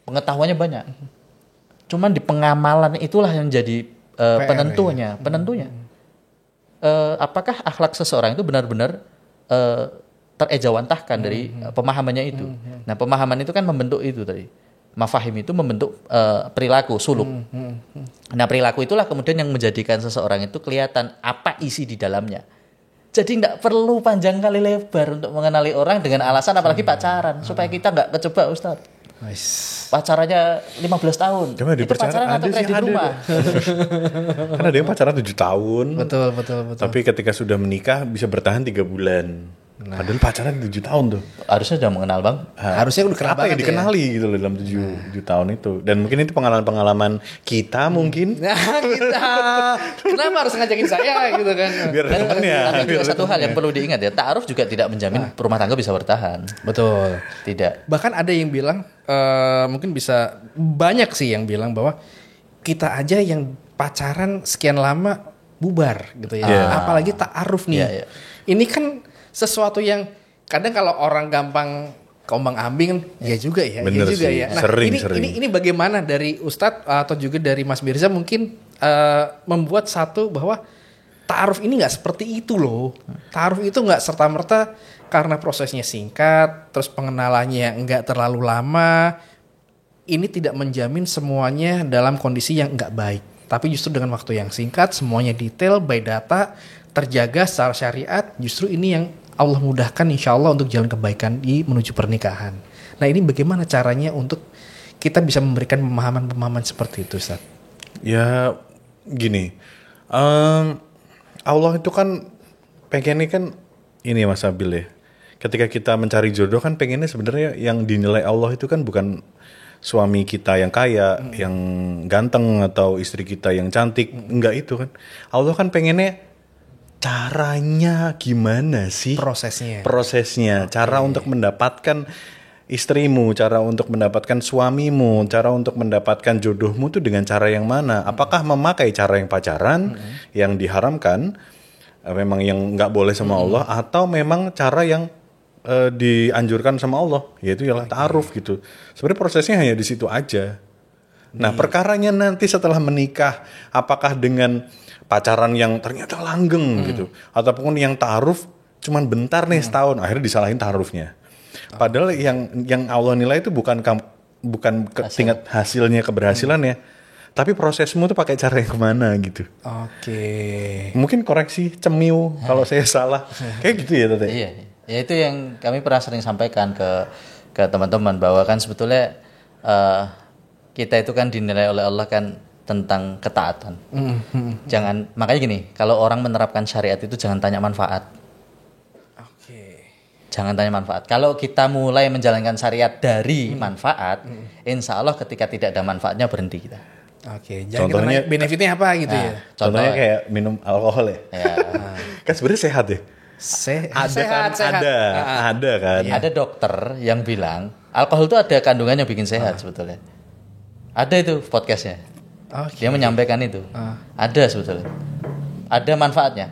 B: pengetahuannya banyak. Cuman di pengamalan itulah yang jadi penentunya. Apakah akhlak seseorang itu benar-benar terejawantahkan dari pemahamannya itu. Nah, pemahaman itu kan membentuk itu tadi. Mafahim itu membentuk perilaku, suluk. Nah, perilaku itulah kemudian yang menjadikan seseorang itu kelihatan apa isi di dalamnya. Jadi nggak perlu panjang kali lebar untuk mengenali orang dengan alasan apalagi pacaran. Supaya kita nggak kejebak, Ustaz. Pacarannya 15 tahun.
C: Cuma
B: itu pacaran atau kredit rumah?
C: Karena dia pacaran 7 tahun.
A: Betul.
C: Tapi ketika sudah menikah bisa bertahan 3 bulan. Padahal pacaran 7 tahun tuh.
B: Harusnya udah mengenal, Bang.
A: Harusnya udah kenal banget
C: yang dikenali gitu loh dalam 7 tahun itu. Dan mungkin itu pengalaman-pengalaman kita mungkin.
A: Nah, kenapa harus ngajakin saya gitu kan?
C: Biar temennya.
B: Tapi juga satu hal yang perlu diingat ya, ta'aruf juga tidak menjamin rumah tangga bisa bertahan.
A: Betul.
B: Tidak.
A: Bahkan ada yang bilang, mungkin bisa banyak sih yang bilang bahwa kita aja yang pacaran sekian lama bubar gitu ya. Apalagi ta'aruf nih. Ini kan sesuatu yang kadang kalau orang gampang ombang-ambing ya juga ya.
C: Bener
A: juga
C: sih.
A: ya. Nah,
C: sering.
A: Ini bagaimana dari Ustadz atau juga dari Mas Mirza mungkin membuat satu bahwa ta'aruf ini nggak seperti itu loh. Ta'aruf itu nggak serta-merta karena prosesnya singkat, terus pengenalannya nggak terlalu lama, ini tidak menjamin semuanya dalam kondisi yang nggak baik. Tapi justru dengan waktu yang singkat, semuanya detail, by data, terjaga secara syariat, justru ini yang Allah mudahkan insya Allah untuk jalan kebaikan menuju pernikahan. Nah ini bagaimana caranya untuk kita bisa memberikan pemahaman-pemahaman seperti itu, Ustaz?
C: Ya gini, Allah itu kan pengennya kan ini Mas Abil ya. Ketika kita mencari jodoh kan pengennya sebenarnya yang dinilai Allah itu kan bukan suami kita yang kaya, yang ganteng atau istri kita yang cantik, enggak itu kan. Allah kan pengennya caranya gimana sih? Prosesnya, cara untuk mendapatkan istrimu, cara untuk mendapatkan suamimu, cara untuk mendapatkan jodohmu tuh dengan cara yang mana? Apakah memakai cara yang pacaran yang diharamkan, memang yang nggak boleh sama Allah, atau memang cara yang dianjurkan sama Allah, yaitu ialah ta'aruf gitu. Sebenarnya prosesnya hanya di situ aja. Nah, perkaranya nanti setelah menikah, apakah dengan pacaran yang ternyata langgeng gitu, ataupun yang ta'aruf cuman bentar nih setahun, akhirnya disalahin ta'arufnya. Padahal yang Allah nilai itu bukan tingkat hasilnya, keberhasilannya, tapi prosesmu tuh pakai cara yang kemana gitu.
A: Oke.
C: Mungkin koreksi cemil kalau saya salah, kayak gitu ya Tete.
B: Iya. Ya itu yang kami pernah sering sampaikan ke teman-teman bahwa kan sebetulnya kita itu kan dinilai oleh Allah kan tentang ketaatan. Jangan, makanya gini, kalau orang menerapkan syariat itu jangan tanya manfaat. Jangan tanya manfaat. Kalau kita mulai menjalankan syariat dari manfaat, insya Allah ketika tidak ada manfaatnya berhenti kita.
A: Oke, jangan contohnya benefitnya apa gitu ya.
C: Contohnya kayak minum alkohol ya. Kan sebenarnya sehat ya. Sehat. Ada kan.
B: Ada dokter yang bilang alkohol itu ada kandungan yang bikin sehat sebetulnya. Ada itu podcastnya. Dia menyampaikan itu. Ada sebetulnya. Ada manfaatnya.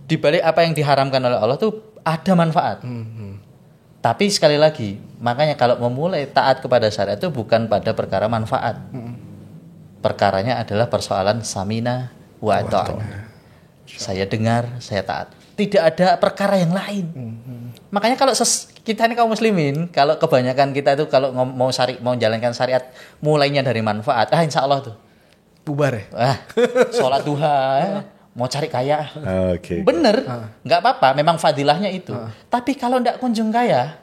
B: Di balik apa yang diharamkan oleh Allah tuh ada manfaat. Tapi sekali lagi, makanya kalau memulai taat kepada syariat itu bukan pada perkara manfaat. Perkaranya adalah persoalan samina wa ta'ana. Saya dengar, saya taat. Tidak ada perkara yang lain. Makanya kalau kita ini kaum muslimin, kalau kebanyakan kita itu kalau mau jalankan syariat mulainya dari manfaat, insya Allah tuh
A: bubar ya.
B: Sholat duha, mau cari kaya.
C: Okay.
B: Bener, nggak apa-apa. Memang fadilahnya itu. Tapi kalau nggak kunjung kaya,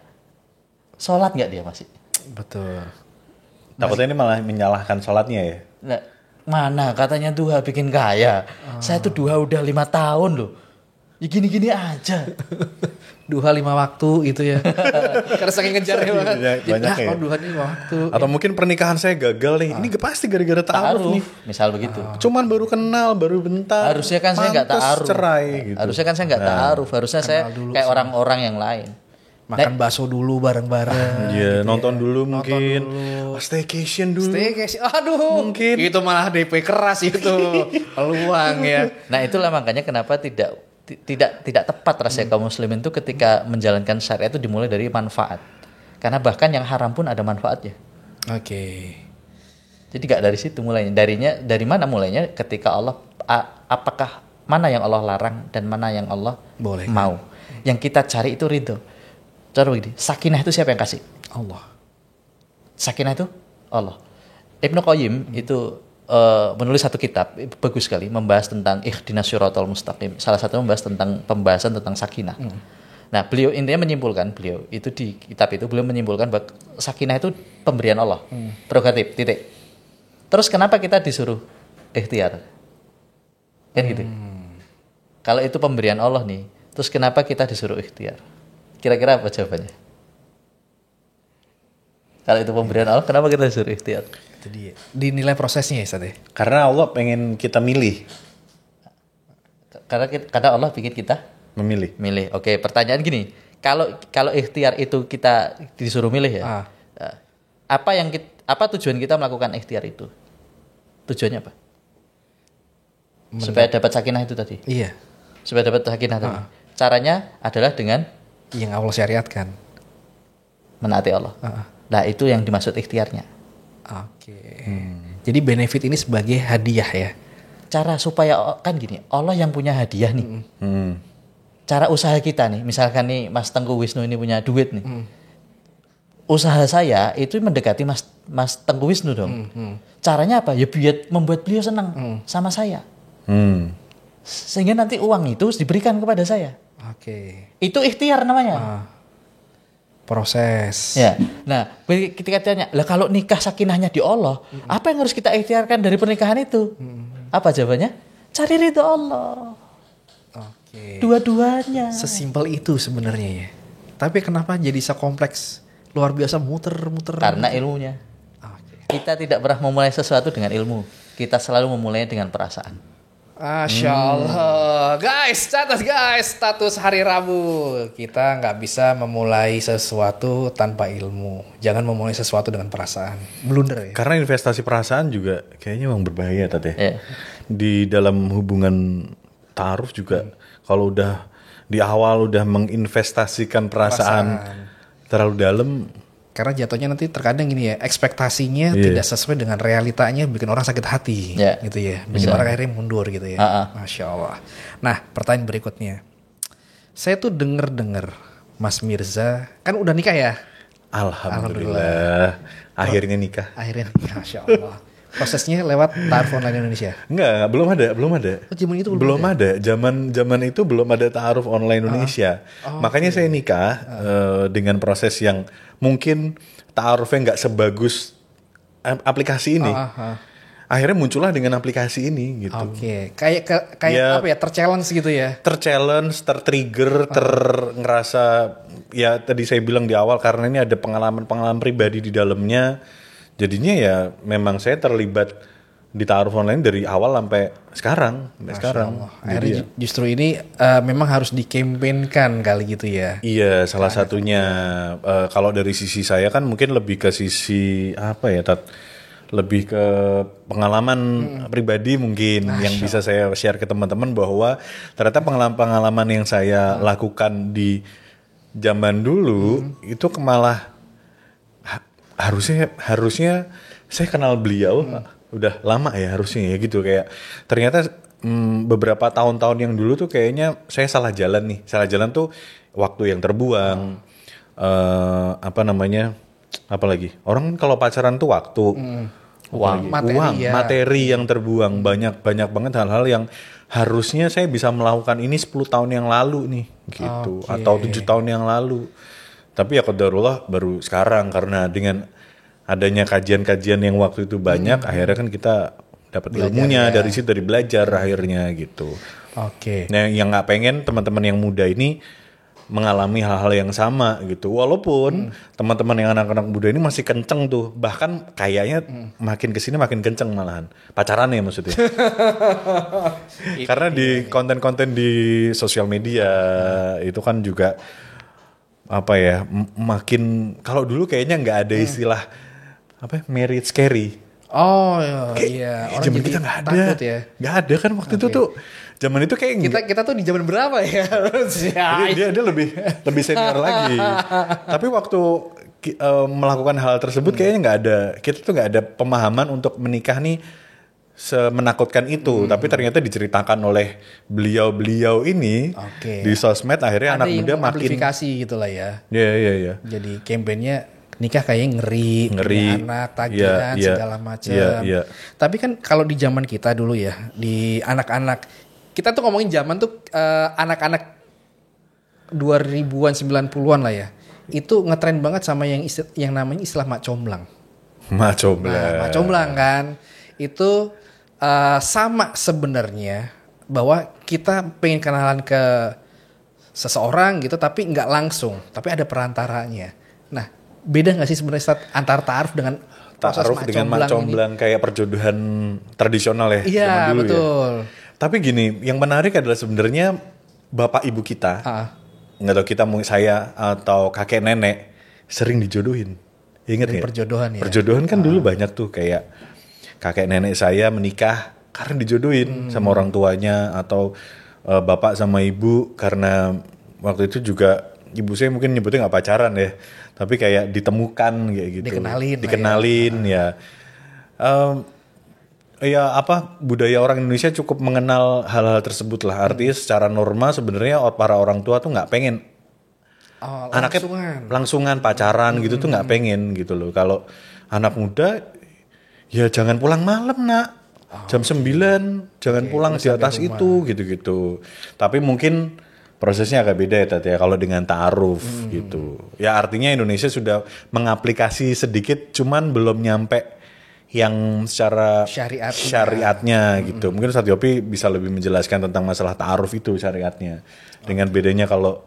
B: sholat nggak dia masih?
A: Betul.
C: Takutnya ini malah menyalahkan sholatnya ya.
B: Nah, mana katanya duha bikin kaya? Saya tuh duha udah 5 tahun loh. Ya gini-gini aja.
A: Duha 5 waktu itu ya. Karena saking ngejarnya banget.
C: Banyak ya.
A: Duha 5 waktu.
C: Atau mungkin pernikahan saya gagal nih. Ini pasti gara-gara ta'aruf nih.
B: Misal begitu.
C: Cuman baru kenal, baru bentar.
B: Harusnya kan saya nggak ta'aruf.
C: Cerai gitu.
B: Harusnya kan saya nggak ta'aruf. Harusnya saya kayak orang-orang yang lain.
A: Makan bakso dulu bareng-bareng.
C: Iya, nonton dulu mungkin. Staycation dulu.
A: Aduh, mungkin. Itu malah DP keras itu. Peluang ya.
B: Nah, itulah makanya kenapa tidak tepat rasanya kaum muslimin itu ketika menjalankan syariat itu dimulai dari manfaat. Karena bahkan yang haram pun ada manfaatnya.
A: Oke.
B: Jadi gak dari situ mulainya. Dari mana mulainya? Ketika Allah, apakah mana yang Allah larang dan mana yang Allah mau. Yang kita cari itu ridho. Cara begini, sakinah itu siapa yang kasih?
A: Allah.
B: Sakinah itu Allah. Ibnu Qayyim itu menulis satu kitab bagus sekali membahas tentang ihdinas syiratal mustaqim. Salah satu membahas tentang pembahasan tentang sakinah. Nah, beliau intinya menyimpulkan, beliau itu di kitab itu beliau menyimpulkan bahwa sakinah itu pemberian Allah, prerogatif, titik. Terus kenapa kita disuruh ikhtiar? Kan gitu. Kalau itu pemberian Allah nih, terus kenapa kita disuruh ikhtiar? Kira-kira apa jawabannya? Kalau itu pemberian Allah, kenapa kita disuruh ikhtiar?
A: Itu dia. Dinilai prosesnya ya, Ustaz ya?
C: Karena Allah pengen kita milih.
B: Karena Allah bikin kita milih. Oke, pertanyaan gini. Kalau ikhtiar itu kita disuruh milih ya. Apa tujuan kita melakukan ikhtiar itu? Tujuannya apa? Supaya dapat sakinah itu tadi.
A: Iya.
B: Supaya dapat sakinah tadi. Caranya adalah dengan
A: yang Allah syariatkan.
B: Menaati Allah. Nah, itu yang dimaksud ikhtiarnya.
A: Oke. Jadi benefit ini sebagai hadiah ya.
B: Cara supaya kan gini, Allah yang punya hadiah nih. Cara usaha kita nih, misalkan nih Mas Tengku Wisnu ini punya duit nih. Usaha saya itu mendekati Mas Tengku Wisnu dong. Caranya apa? Ya biar membuat beliau senang sama saya. Sehingga nanti uang itu diberikan kepada saya.
A: Oke.
B: Itu ikhtiar namanya.
A: Proses.
B: Ya. Nah, ketika tanya, lah kalau nikah sakinahnya di Allah, apa yang harus kita ikhtiarkan dari pernikahan itu? Apa jawabannya? Cari ridho Allah.
A: Oke.
B: Dua-duanya.
A: Sesimpel itu sebenarnya ya. Tapi kenapa jadi sekompleks luar biasa muter-muter?
B: Karena ilmunya.
A: Oke.
B: Kita tidak pernah memulai sesuatu dengan ilmu. Kita selalu memulainya dengan perasaan.
A: Masya Allah. Guys, catat guys, status hari Rabu. Kita nggak bisa memulai sesuatu tanpa ilmu. Jangan memulai sesuatu dengan perasaan. Blunder ya.
C: Karena investasi perasaan juga kayaknya memang berbahaya tadi.
B: Ya.
C: Di dalam hubungan ta'aruf juga kalau udah di awal udah menginvestasikan perasaan terlalu dalam,
A: Karena jatuhnya nanti terkadang gini ya, ekspektasinya tidak sesuai dengan realitanya, bikin orang sakit hati, gitu ya, bikin orang akhirnya mundur gitu ya. Masya Allah. Nah, pertanyaan berikutnya, saya tuh denger Mas Mirza kan udah nikah ya?
C: Alhamdulillah. Akhirnya nikah.
A: Akhirnya nikah, Masya Allah. Prosesnya lewat ta'aruf online Indonesia?
C: Enggak, belum ada.
A: Oh, zaman itu
C: belum ada. Zaman itu belum ada ta'aruf online Indonesia. Makanya saya nikah dengan proses yang mungkin ta'arufnya nggak sebagus aplikasi ini. Akhirnya muncullah dengan aplikasi ini gitu.
A: Oke. Kayak apa ya? Terchallenge gitu ya?
C: Terchallenge, tertrigger, ngerasa ya tadi saya bilang di awal karena ini ada pengalaman pribadi di dalamnya. Jadinya ya memang saya terlibat di ta'aruf online dari awal sampai sekarang.
A: Akhirnya justru ini memang harus dikampanyekan kali gitu ya.
C: Iya, salah satunya kalau dari sisi saya kan mungkin lebih ke sisi apa ya, lebih ke pengalaman pribadi mungkin yang bisa saya share ke teman-teman bahwa ternyata pengalaman-pengalaman yang saya lakukan di zaman dulu itu malah harusnya saya kenal beliau udah lama ya harusnya ya gitu, kayak ternyata beberapa tahun-tahun yang dulu tuh kayaknya saya salah jalan tuh waktu yang terbuang, apalagi orang kalau pacaran tuh waktu, materi yang terbuang, banyak banget hal-hal yang harusnya saya bisa melakukan ini 10 tahun yang lalu nih gitu, atau 7 tahun yang lalu. Tapi ya qadarullah baru sekarang karena dengan adanya kajian-kajian yang waktu itu banyak, akhirnya kan kita dapat ilmunya dari situ, dari belajar akhirnya gitu.
A: Oke.
C: Nah, yang nggak pengen teman-teman yang muda ini mengalami hal-hal yang sama gitu. Walaupun teman-teman yang anak-anak muda ini masih kenceng tuh, bahkan kayaknya makin kesini makin kenceng malahan pacarannya maksudnya. Karena di konten-konten di sosial media itu kan juga apa ya, makin kalau dulu kayaknya nggak ada istilah marriage scary.
A: Oh iya, orang
C: zaman
A: jadi
C: kita nggak ada,
A: takut ya.
C: Nggak ada kan waktu itu tuh, zaman itu kayak
A: kita tuh di zaman berapa ya?
C: dia lebih senior lagi. Tapi waktu melakukan hal tersebut kayaknya nggak ada, kita tuh nggak ada pemahaman untuk menikah nih semenakutkan itu, tapi ternyata diceritakan oleh beliau ini di sosmed, akhirnya
A: ada
C: anak muda makin
A: amplifikasi gitulah ya.
C: Iya.
A: Jadi kampanyenya nikah kayaknya ngeri, anak tagihan segala macam.
C: Iya.
A: Tapi kan kalau di zaman kita dulu ya, di anak-anak kita tuh ngomongin zaman tuh anak-anak 2000-an 90-an lah ya. Itu ngetren banget sama yang namanya istilah mak comblang.
C: Mak comblang
A: kan. Itu sama sebenarnya bahwa kita pengen kenalan ke seseorang gitu tapi nggak langsung, tapi ada perantaranya. Nah, beda nggak sih sebenarnya antara ta'aruf dengan
C: mak comblang kayak perjodohan tradisional ya?
A: Iya,
C: zaman dulu
A: betul.
C: Ya. Tapi gini, yang menarik adalah sebenarnya bapak ibu kita, nggak tahu kita saya atau kakek nenek sering dijodohin. Ingat nggak?
A: Perjodohan ya.
C: Perjodohan kan dulu banyak tuh, kayak kakek nenek saya menikah karena dijodohin sama orang tuanya, atau bapak sama ibu karena waktu itu juga ibu saya mungkin nyebutnya nggak pacaran ya, tapi kayak ditemukan kayak gitu, dikenalin ya. Ya budaya orang Indonesia cukup mengenal hal-hal tersebut lah. Artinya secara norma sebenarnya para orang tua tuh nggak pengen anaknya langsungan pacaran gitu tuh nggak pengen gitu loh. Kalau anak muda ya jangan pulang malam nak. Jam 9 jangan pulang di atas itu gitu-gitu. Tapi mungkin prosesnya agak beda ya Tat ya kalau dengan ta'aruf gitu. Ya artinya Indonesia sudah mengaplikasi sedikit cuman belum nyampe yang secara syariatnya gitu. Mungkin Ustadz Yopi bisa lebih menjelaskan tentang masalah ta'aruf itu syariatnya. Dengan bedanya kalau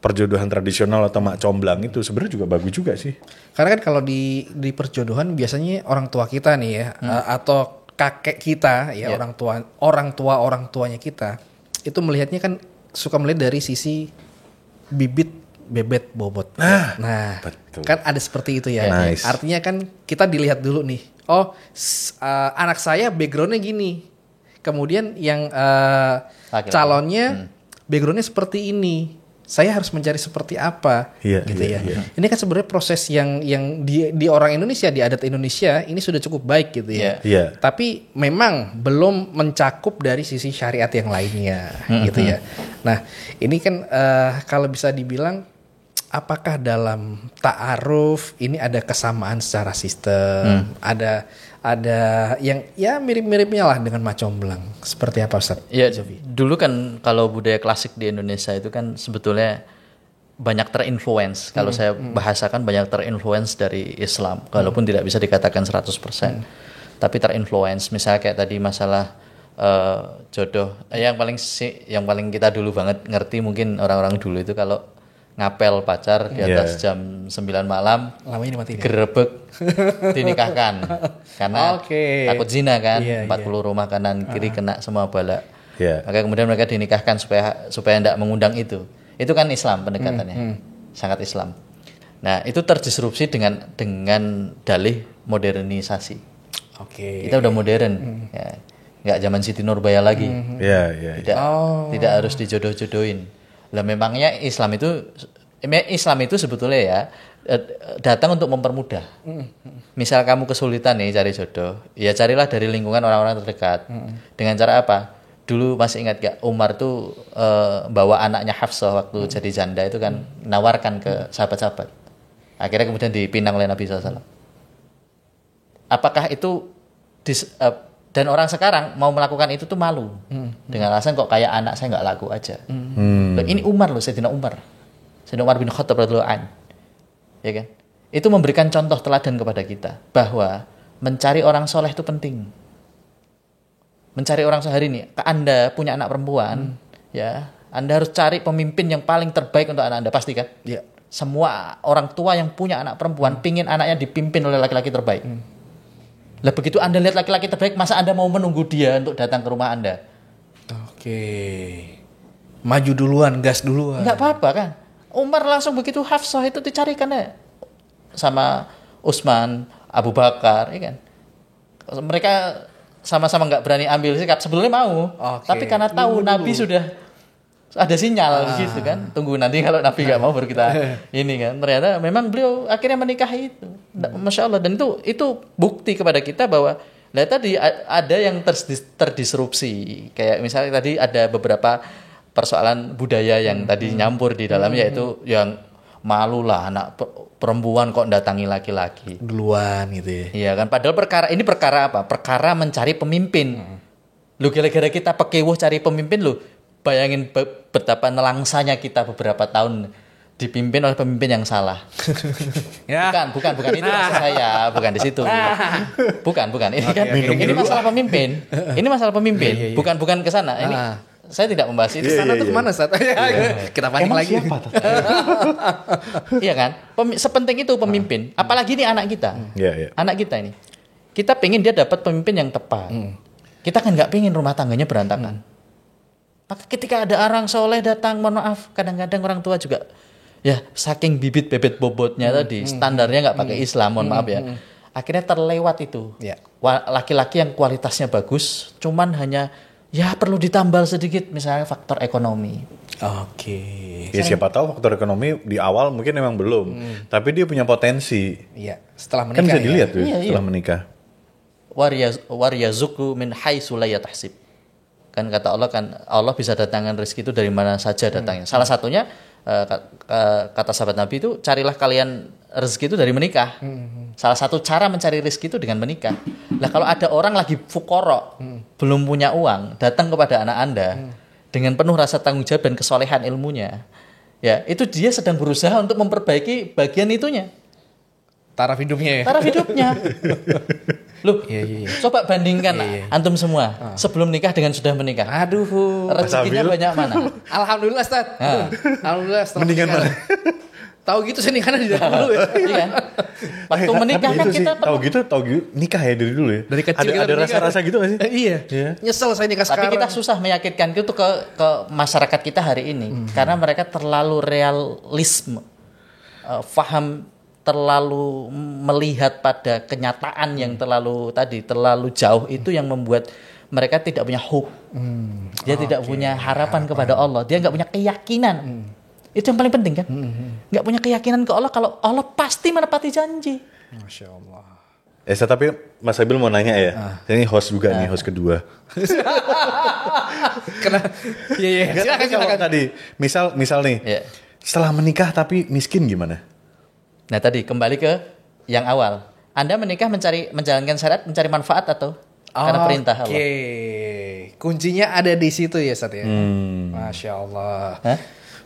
C: perjodohan tradisional atau mak comblang itu sebenarnya juga bagus juga sih.
A: Karena kan kalau di perjodohan biasanya orang tua kita nih ya atau kakek kita ya orang tuanya kita itu melihatnya kan suka melihat dari sisi bibit bebet bobot. Nah,
C: betul.
A: Kan ada seperti itu ya.
C: Nice.
A: Artinya kan kita dilihat dulu nih. Oh, anak saya backgroundnya gini. Kemudian yang calonnya backgroundnya seperti ini. Saya harus mencari seperti apa, gitu ya. Ini kan sebenarnya proses yang di orang Indonesia, di adat Indonesia ini sudah cukup baik gitu ya. Tapi memang belum mencakup dari sisi syariat yang lainnya, gitu ya. Nah, ini kan kalau bisa dibilang, apakah dalam ta'aruf ini ada kesamaan secara sistem, ada yang ya mirip-miripnya lah dengan mak comblang. Seperti apa Ustaz?
B: Ya, dulu kan kalau budaya klasik di Indonesia itu kan sebetulnya banyak terinfluence. Kalau saya bahasakan banyak terinfluence dari Islam. Walaupun tidak bisa dikatakan 100%. Tapi terinfluence. Misalnya kayak tadi masalah jodoh. Yang paling kita dulu banget ngerti mungkin orang-orang dulu itu kalau ngapel pacar di atas jam 9 malam, digerebek, dinikahkan karena takut zina kan, 40 rumah kanan kiri kena semua bala. Maka kemudian mereka dinikahkan supaya tidak mengundang itu. Itu kan Islam pendekatannya, sangat Islam. Nah itu terdisrupsi dengan dalih modernisasi. Kita udah modern, ya, nggak zaman Siti Nurbaya lagi. Tidak harus dijodoh-jodohin. Lah memangnya Islam itu sebetulnya ya datang untuk mempermudah. Misal kamu kesulitan nih cari jodoh, ya carilah dari lingkungan orang-orang terdekat. Dengan cara apa? Dulu masih ingat gak Umar tuh bawa anaknya Hafsah waktu jadi janda itu kan nawarkan ke sahabat-sahabat. Akhirnya kemudian dipinang oleh Nabi SAW. Apakah itu dan orang sekarang mau melakukan itu tuh malu dengan alasan kok kayak anak saya nggak laku aja. Loh, ini Umar loh, Sayyidina Umar bin Khattab radhiyallahu anhu, ya kan? Itu memberikan contoh teladan kepada kita bahwa mencari orang soleh itu penting. Mencari orang soleh hari ini, Anda punya anak perempuan, ya, Anda harus cari pemimpin yang paling terbaik untuk anak Anda, pasti kan?
A: Ya.
B: Semua orang tua yang punya anak perempuan pingin anaknya dipimpin oleh laki-laki terbaik. Lah begitu Anda lihat laki-laki terbaik, masa Anda mau menunggu dia untuk datang ke rumah Anda?
A: Maju duluan, gas duluan.
B: Enggak apa-apa kan. Umar langsung begitu Hafsah itu dicarikan ya. Sama Utsman, Abu Bakar, ya kan. Mereka sama-sama enggak berani ambil sikap, sebelumnya mau. Tapi karena tahu Nabi sudah ada sinyal gitu kan. Tunggu nanti kalau Nabi enggak mau baru kita ini kan. Ternyata memang beliau akhirnya menikahi itu. Masya Allah. Dan itu bukti kepada kita bahwa tadi ada yang terdisrupsi. Kayak misalnya tadi ada beberapa persoalan budaya yang tadi nyampur di dalam, yaitu yang malu lah anak perempuan kok datangi laki-laki
A: duluan gitu ya.
B: Iya kan, padahal perkara apa? Perkara mencari pemimpin. Lu kira-kira kita pekewuh cari pemimpin lu. Bayangin betapa nelangsanya kita beberapa tahun dipimpin oleh pemimpin yang salah. Bukan itu maksud saya, bukan di situ. Bukan. Ini kan ini masalah pemimpin. Ini masalah pemimpin. Bukan ke sana. Ini saya tidak membahas itu.
A: Sana tuh kemana Ustaz? Kita panik lagi.
B: Iya kan? Sepenting itu pemimpin. Apalagi ini anak kita. Anak kita ini. Kita pengen dia dapat pemimpin yang tepat. Kita kan nggak pengen rumah tangganya berantakan. Maka ketika ada orang soleh datang, mohon maaf, kadang-kadang orang tua juga ya saking bibit bebet bobotnya tadi, standarnya nggak pakai Islam, mohon maaf ya. Akhirnya terlewat itu. Laki-laki yang kualitasnya bagus, cuman hanya ya perlu ditambal sedikit, misalnya faktor ekonomi.
C: Ya siapa tahu faktor ekonomi di awal mungkin memang belum, tapi dia punya potensi.
A: Setelah menikah.
C: Kan bisa dilihat tuh setelah menikah.
B: Waryazuqu min haitsu la yahtasib. Kan kata Allah kan Allah bisa datangkan rezeki itu dari mana saja datangnya. Salah satunya kata sahabat Nabi itu carilah kalian rezeki itu dari menikah. Salah satu cara mencari rezeki itu dengan menikah. Lah kalau ada orang lagi fukoro, belum punya uang, datang kepada anak Anda dengan penuh rasa tanggung jawab dan kesolehan ilmunya, ya itu dia sedang berusaha untuk memperbaiki bagian itunya.
A: Taraf hidupnya ya.
B: Taraf hidupnya. Loh,
A: Iya.
B: coba bandingkan antum semua sebelum nikah dengan sudah menikah.
A: Aduh.
B: Rezekinya banyak mana?
A: Alhamdulillah Ustaz. Alhamdulillah. setelah
C: Mendingan
A: menikah.
C: mana?
A: Tahu gitu saya nikahnya dari dulu ya.
B: Iya kan? Waktu menikah
C: Tapi
B: kan
C: itu sih,
B: kita
C: tahu gitu nikah ya dari dulu ya.
A: Dari kecil kita
C: ada
A: menikah.
C: rasa-rasa gitu gak sih?
A: Iya.
C: Iya.
A: Nyesel saya nikah
B: tapi
A: sekarang.
B: kita susah meyakinkan itu ke masyarakat kita hari ini karena mereka terlalu realisme, faham, terlalu melihat pada kenyataan yang terlalu jauh, itu yang membuat mereka tidak punya hope. Dia tidak punya harapan kepada Allah, dia nggak punya keyakinan. Itu yang paling penting kan, nggak punya keyakinan ke Allah kalau Allah pasti menepati janji.
A: Masya Allah.
C: Tapi Mas Abil mau nanya ya. Ini host juga nih, host kedua.
A: Iya.
C: Tapi kalau tadi, misal nih,
B: Ya.
C: setelah menikah tapi miskin gimana?
B: Nah tadi kembali ke yang awal, Anda menikah menjalankan syariat, mencari manfaat atau karena perintah Allah?
A: Oke. Kuncinya ada di situ ya Ustaz ya. Masya Allah.
B: Hah?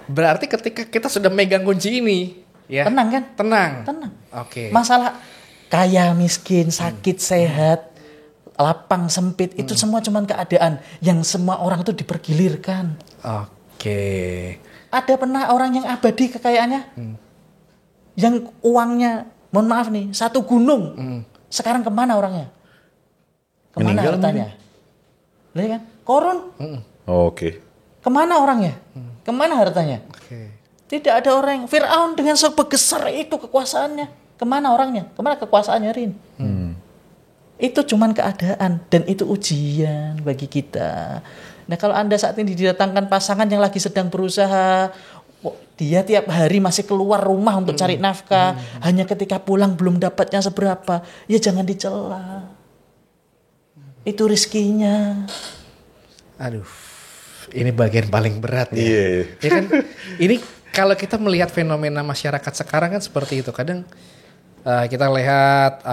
A: Berarti ketika kita sudah megang kunci ini, ya.
B: Tenang kan?
A: Tenang. Oke.
B: Masalah kaya miskin, sakit sehat, lapang sempit, itu semua cuman keadaan yang semua orang itu dipergilirkan.
A: Oke.
B: Ada pernah orang yang abadi kekayaannya, yang uangnya, mohon maaf nih, satu gunung, sekarang kemana orangnya? Kemana
C: Meninggal
B: hartanya? Lihat kan? Korun.
C: Oke.
B: Kemana orangnya? Kemana hartanya?
A: Oke.
B: Tidak ada orang yang Fir'aun dengan sebesar itu kekuasaannya. Kemana orangnya? Kemana kekuasaannya Rin? Itu cuman keadaan dan itu ujian bagi kita. Nah kalau Anda saat ini didatangkan pasangan yang lagi sedang berusaha, dia tiap hari masih keluar rumah untuk cari nafkah, hanya ketika pulang belum dapatnya seberapa, ya jangan dicela. Itu rizkinya.
A: Aduh. Ini bagian paling berat ya.
C: Iya.
A: Ya kan? Ini kalau kita melihat fenomena masyarakat sekarang kan seperti itu. Kadang kita lihat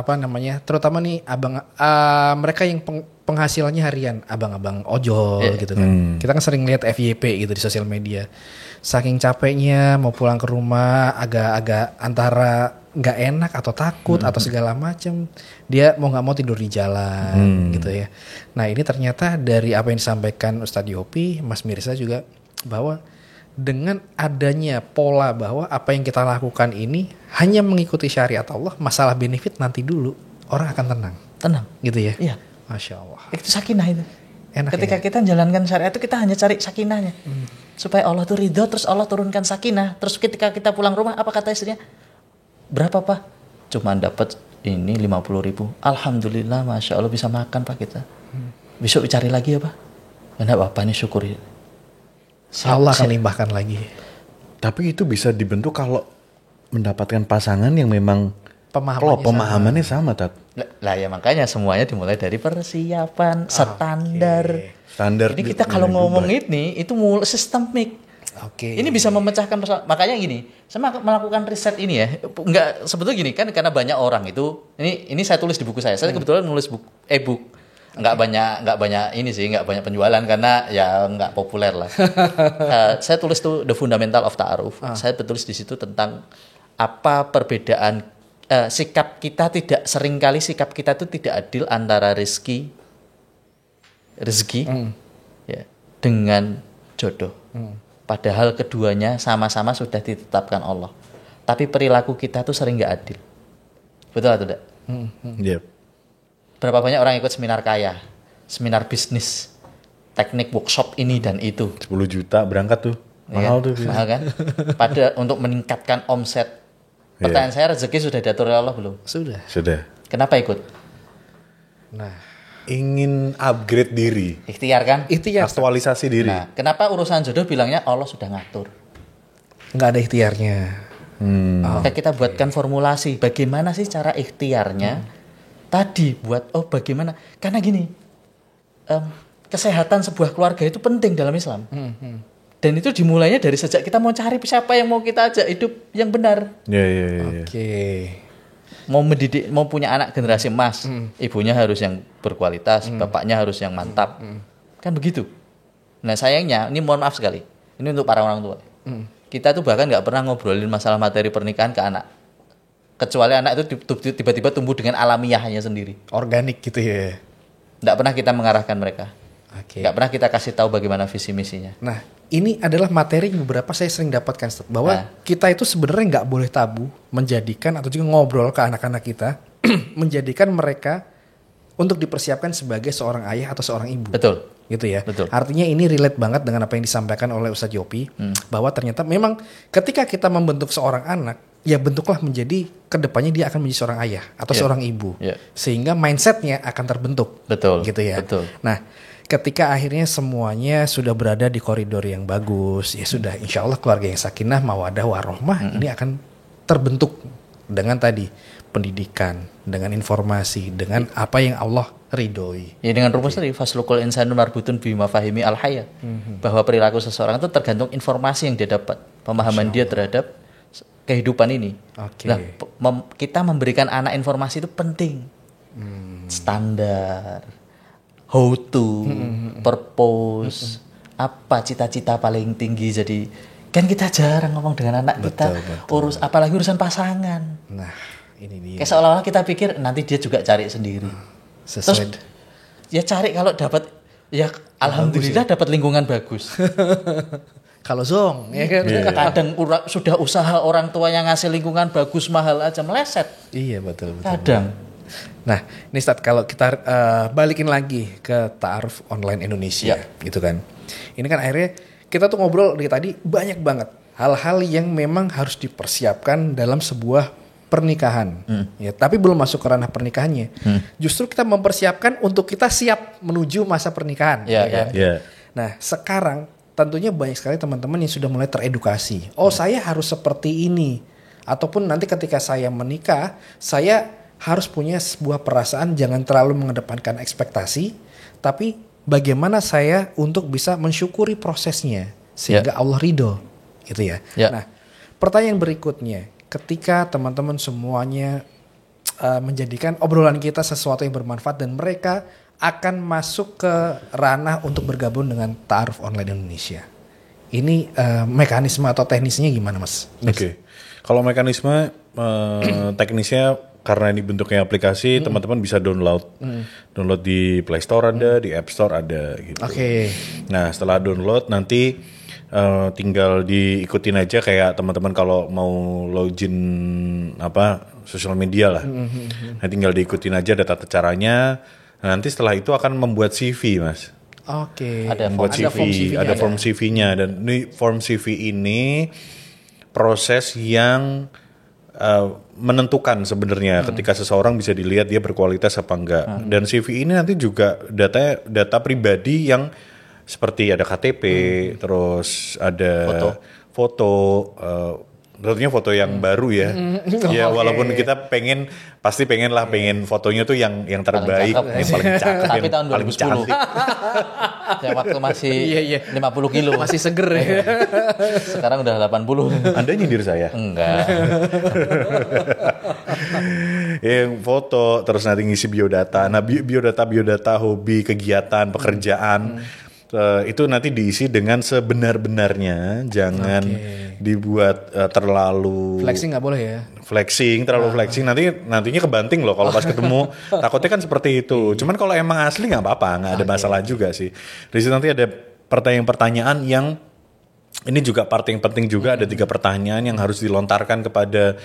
A: terutama nih mereka yang penghasilannya harian, abang-abang ojol gitu kan. Kita kan sering lihat FYP gitu di sosial media. Saking capeknya mau pulang ke rumah agak-agak antara nggak enak atau takut atau segala macam, dia mau nggak mau tidur di jalan gitu ya. Nah ini ternyata dari apa yang disampaikan Ustadz Yopi, Mas Mirza juga, bahwa dengan adanya pola bahwa apa yang kita lakukan ini hanya mengikuti syariat Allah, masalah benefit nanti dulu, orang akan tenang gitu ya.
B: Iya.
A: Masya Allah.
B: Itu sakinah itu.
A: Enak
B: ketika
A: ya?
B: kita menjalankan syariat itu kita hanya cari sakinahnya. Supaya Allah tuh ridho, terus Allah turunkan sakinah. Terus ketika kita pulang rumah, apa kata istrinya? Berapa Pak? Cuman dapat ini 50.000. Alhamdulillah, Masya Allah bisa makan Pak kita. Besok cari lagi ya Pak? Enggak apa-apa nih, syukuri.
A: Allah akan limbahkan lagi.
C: Tapi itu bisa dibentuk kalau mendapatkan pasangan yang memang pemahamannya sama, Tat.
B: Lah ya makanya semuanya dimulai dari persiapan, standar.
C: Standar.
B: Jadi kita kalau ngomong ini itu mulai sistemik.
A: Oke.
B: Ini bisa memecahkan persoalan. Makanya gini, saya melakukan riset ini ya. Enggak, sebetulnya gini kan, karena banyak orang itu. Ini saya tulis di buku saya. Saya kebetulan nulis e-book. Enggak banyak ini sih, enggak banyak penjualan karena ya enggak populer lah. Saya tulis tuh The Fundamental of Ta'aruf. Saya tulis di situ tentang apa perbedaan sikap kita sikap kita itu tidak adil antara rezeki ya, dengan jodoh. Padahal keduanya sama-sama sudah ditetapkan Allah. Tapi perilaku kita tuh sering nggak adil. Betul atau tidak?
C: Yep.
B: Berapa banyak orang ikut seminar kaya, seminar bisnis, teknik workshop ini dan itu.
C: 10 juta berangkat tuh. Mahal tuh.
B: Mahal kan? Pada untuk meningkatkan omset. Pertanyaan saya, rezeki sudah diatur oleh Allah belum?
C: Sudah.
B: Kenapa ikut?
A: Nah,
C: ingin upgrade diri.
B: Ikhtiar kan?
A: ikhtiar.
C: Aktualisasi diri.
B: Nah, kenapa urusan jodoh bilangnya Allah sudah ngatur?
A: Nggak ada ikhtiarnya.
B: Maka kita buatkan formulasi bagaimana sih cara ikhtiarnya tadi buat bagaimana? Karena gini, kesehatan sebuah keluarga itu penting dalam Islam. Dan itu dimulainya dari sejak kita mau cari siapa yang mau kita ajak hidup yang benar.
C: Iya.
A: Oke.
B: Mau mendidik, mau punya anak generasi emas, ibunya harus yang berkualitas, bapaknya harus yang mantap. Kan begitu. Nah sayangnya, ini mohon maaf sekali, ini untuk para orang tua. Kita tuh bahkan nggak pernah ngobrolin masalah materi pernikahan ke anak. Kecuali anak itu tiba-tiba tumbuh dengan alamiahnya sendiri.
A: Organik gitu ya.
B: Nggak pernah kita mengarahkan mereka.
A: Oke.
B: Nggak pernah kita kasih tahu bagaimana visi misinya.
A: Nah, ini adalah materi yang beberapa saya sering dapatkan Ustaz, bahwa kita itu sebenarnya nggak boleh tabu menjadikan atau juga ngobrol ke anak-anak kita menjadikan mereka untuk dipersiapkan sebagai seorang ayah atau seorang ibu.
B: Betul.
A: Gitu ya.
B: Betul.
A: Artinya ini relate banget dengan apa yang disampaikan oleh Ustadz Yopi, bahwa ternyata memang ketika kita membentuk seorang anak, ya bentuklah menjadi kedepannya dia akan menjadi seorang ayah atau seorang ibu, sehingga mindsetnya akan terbentuk.
B: Betul.
A: Gitu ya.
B: Betul.
A: Nah, ketika akhirnya semuanya sudah berada di koridor yang bagus, ya sudah, insya Allah keluarga yang sakinah, mawadah, warohmah ini akan terbentuk dengan tadi pendidikan, dengan informasi, dengan apa yang Allah ridhoi.
B: Ya dengan rumus tadi faslukul insanu marbutun bima fahimi al hayat. Bahwa perilaku seseorang itu tergantung informasi yang dia dapat, pemahaman dia terhadap kehidupan ini.
A: Oke.
B: Nah, kita memberikan anak informasi itu penting. Standar, how to, purpose, apa cita-cita paling tinggi. Jadi kan kita jarang ngomong dengan anak kita, apalagi urusan pasangan.
A: Nah, ini dia.
B: Kayak seolah-olah kita pikir nanti dia juga cari sendiri.
A: Sesuai.
B: Terus ya cari kalau dapat, ya alhamdulillah dapat lingkungan bagus.
A: Kalau zong, ya kan?
B: Kadang sudah usaha orang tua yang ngasih lingkungan bagus mahal aja meleset.
A: Iya betul.
B: Kadang.
A: Nah, ini Ustaz, kalau kita balikin lagi ke Ta'aruf Online Indonesia, gitu kan. Ini kan akhirnya kita tuh ngobrol dari tadi banyak banget hal-hal yang memang harus dipersiapkan dalam sebuah pernikahan. Ya, tapi belum masuk ke ranah pernikahannya. Justru kita mempersiapkan untuk kita siap menuju masa pernikahan. Kan? Nah, sekarang tentunya banyak sekali teman-teman yang sudah mulai teredukasi. Oh, saya harus seperti ini. Ataupun nanti ketika saya menikah, saya harus punya sebuah perasaan, jangan terlalu mengedepankan ekspektasi, tapi bagaimana saya untuk bisa mensyukuri prosesnya sehingga Allah ridho, gitu ya. Nah, pertanyaan berikutnya, ketika teman-teman semuanya menjadikan obrolan kita sesuatu yang bermanfaat dan mereka akan masuk ke ranah untuk bergabung dengan Ta'aruf Online Indonesia, ini mekanisme atau teknisnya gimana, Mas?
C: Oke. Kalau mekanisme teknisnya, karena ini bentuknya aplikasi, teman-teman bisa download. Download di Play Store ada, di App Store ada gitu. Nah, setelah download nanti tinggal diikutin aja, kayak teman-teman kalau mau login sosial media lah. Nah, tinggal diikutin aja tata caranya. Nah, nanti setelah itu akan membuat CV, Mas.
B: Ada
C: form CV-nya, dan ini form CV ini proses yang menentukan sebenarnya ketika seseorang bisa dilihat dia berkualitas apa enggak. Dan CV ini nanti juga data pribadi yang seperti ada KTP, terus ada foto, tentunya foto yang baru ya. Ya walaupun kita pasti pengen fotonya tuh yang terbaik, yang paling cakep,
B: tapi tahun
C: paling
B: 2010.
C: cantik.
B: Ya waktu masih 50 kilo.
A: Masih seger ya.
B: Sekarang udah 80.
C: Anda nyindir saya?
B: Enggak.
C: Yang foto, terus nanti ngisi biodata. Nah, biodata hobi, kegiatan, pekerjaan. Itu nanti diisi dengan sebenar-benarnya, jangan dibuat terlalu
A: flexing, nggak boleh ya.
C: Terlalu flexing nantinya kebanting loh kalau pas ketemu. Takutnya kan seperti itu. Cuman kalau emang asli nggak apa-apa, nggak ada masalah juga sih. Di situ nanti ada pertanyaan-pertanyaan yang ini juga part yang penting juga. Ada 3 pertanyaan yang harus dilontarkan kepada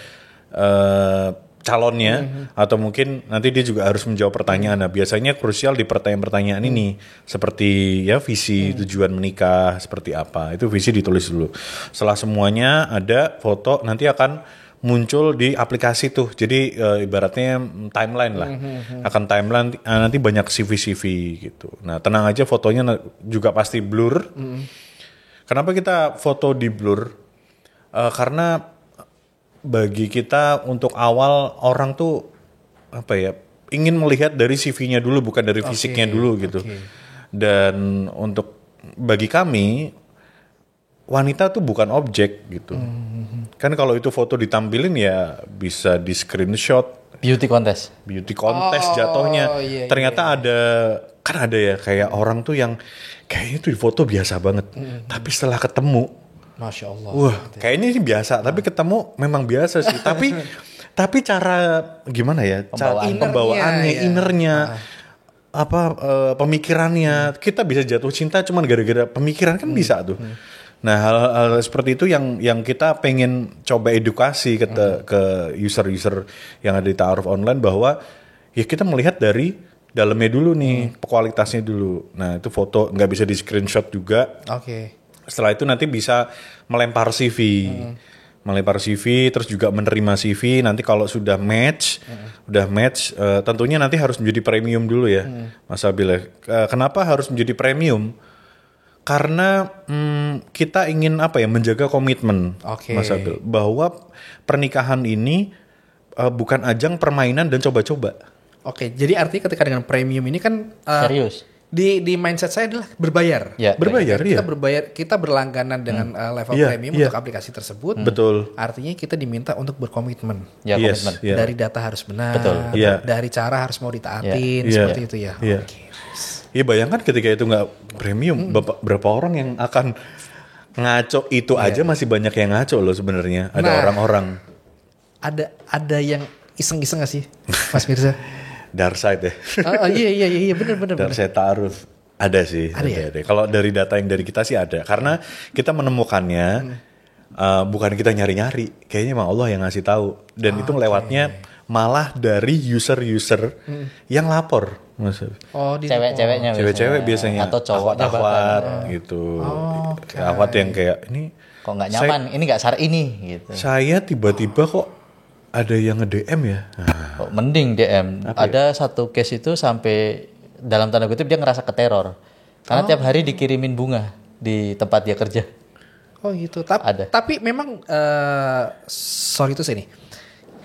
C: calonnya, atau mungkin nanti dia juga harus menjawab pertanyaan. Nah, biasanya krusial di pertanyaan-pertanyaan ini, seperti ya visi, tujuan menikah seperti apa, itu visi ditulis dulu. Setelah semuanya ada foto, nanti akan muncul di aplikasi tuh. Jadi ibaratnya timeline lah, akan timeline nanti banyak CV gitu. Nah, tenang aja, fotonya juga pasti blur. Kenapa kita foto di blur? Karena bagi kita untuk awal orang tuh ingin melihat dari CV-nya dulu, bukan dari fisiknya dulu gitu. Dan untuk bagi kami wanita tuh bukan objek gitu. Kan kalau itu foto ditampilin ya bisa di screenshot,
B: Beauty contest.
C: beauty contest jatuhnya.
A: Iya,
C: Ternyata ada ya kayak orang tuh yang kayaknya itu di foto biasa banget. Tapi setelah ketemu,
A: Masya Allah.
C: wah kayaknya ini biasa. Tapi ketemu memang biasa sih. Tapi cara gimana ya? Cara pembawaannya,
A: ya.
C: innernya, pemikirannya. Kita bisa jatuh cinta cuman gara-gara pemikiran kan bisa tuh. Nah hal-hal seperti itu yang kita pengen coba edukasi ke user-user yang ada di Ta'aruf online bahwa ya kita melihat dari dalamnya dulu nih, kualitasnya dulu. Nah itu foto nggak bisa di screenshot juga.
A: Oke.
C: Setelah itu nanti bisa melempar CV. Melempar CV, terus juga menerima CV. Nanti kalau sudah match, tentunya nanti harus menjadi premium dulu ya, Mas Abil. Kenapa harus menjadi premium? Karena kita ingin menjaga komitmen,
A: Oke.
C: Mas Abil, bahwa pernikahan ini bukan ajang permainan dan coba-coba.
A: Oke, jadi artinya ketika dengan premium ini kan
B: Serius.
A: di mindset saya adalah berbayar.
B: Ya.
C: Berbayar,
A: Kita
C: ya.
A: berbayar, kita berlangganan dengan level
C: Iya,
A: premium
C: iya.
A: untuk aplikasi tersebut.
C: Betul.
A: Artinya kita diminta untuk berkomitmen.
B: Ya,
C: Yes,
B: komitmen.
C: iya.
A: Dari data harus benar,
B: Betul.
C: Iya.
A: dari cara harus mau ditaatin,
C: Iya.
A: seperti itu ya.
C: Iya.
A: Oke.
C: Iya, bayangkan ketika itu nggak premium, berapa orang yang akan ngaco itu aja masih banyak yang ngaco loh sebenarnya. Ada
A: Nah.
C: orang-orang
A: Ada yang iseng-iseng gak sih, Mas Mirza?
C: dark side ya.
A: Iya, benar.
C: Dark side Ta'aruf. Ada sih.
A: Ada ya?
C: Ada. Kalau dari data yang dari kita sih ada. Karena kita menemukannya bukan kita nyari-nyari. Kayaknya emang Allah yang ngasih tahu. Dan itu lewatnya malah dari user-user yang lapor. Mas.
A: Oh,
B: Cewek-ceweknya
C: Cewek-cewek biasanya.
B: atau cowoknya
C: Akhwat
B: bahkan.
C: gitu. Akhwat yang kayak ini.
B: Kok nggak nyaman, ini nggak syar'i ini gitu.
C: Saya tiba-tiba kok ada yang nge-DM ya.
B: Kok mending DM. Ada satu case itu sampai dalam tanda kutip dia ngerasa keteror. Karena tiap hari dikirimin bunga di tempat dia kerja.
A: Oh gitu.
B: Ada.
A: Tapi memang sorry itu sini.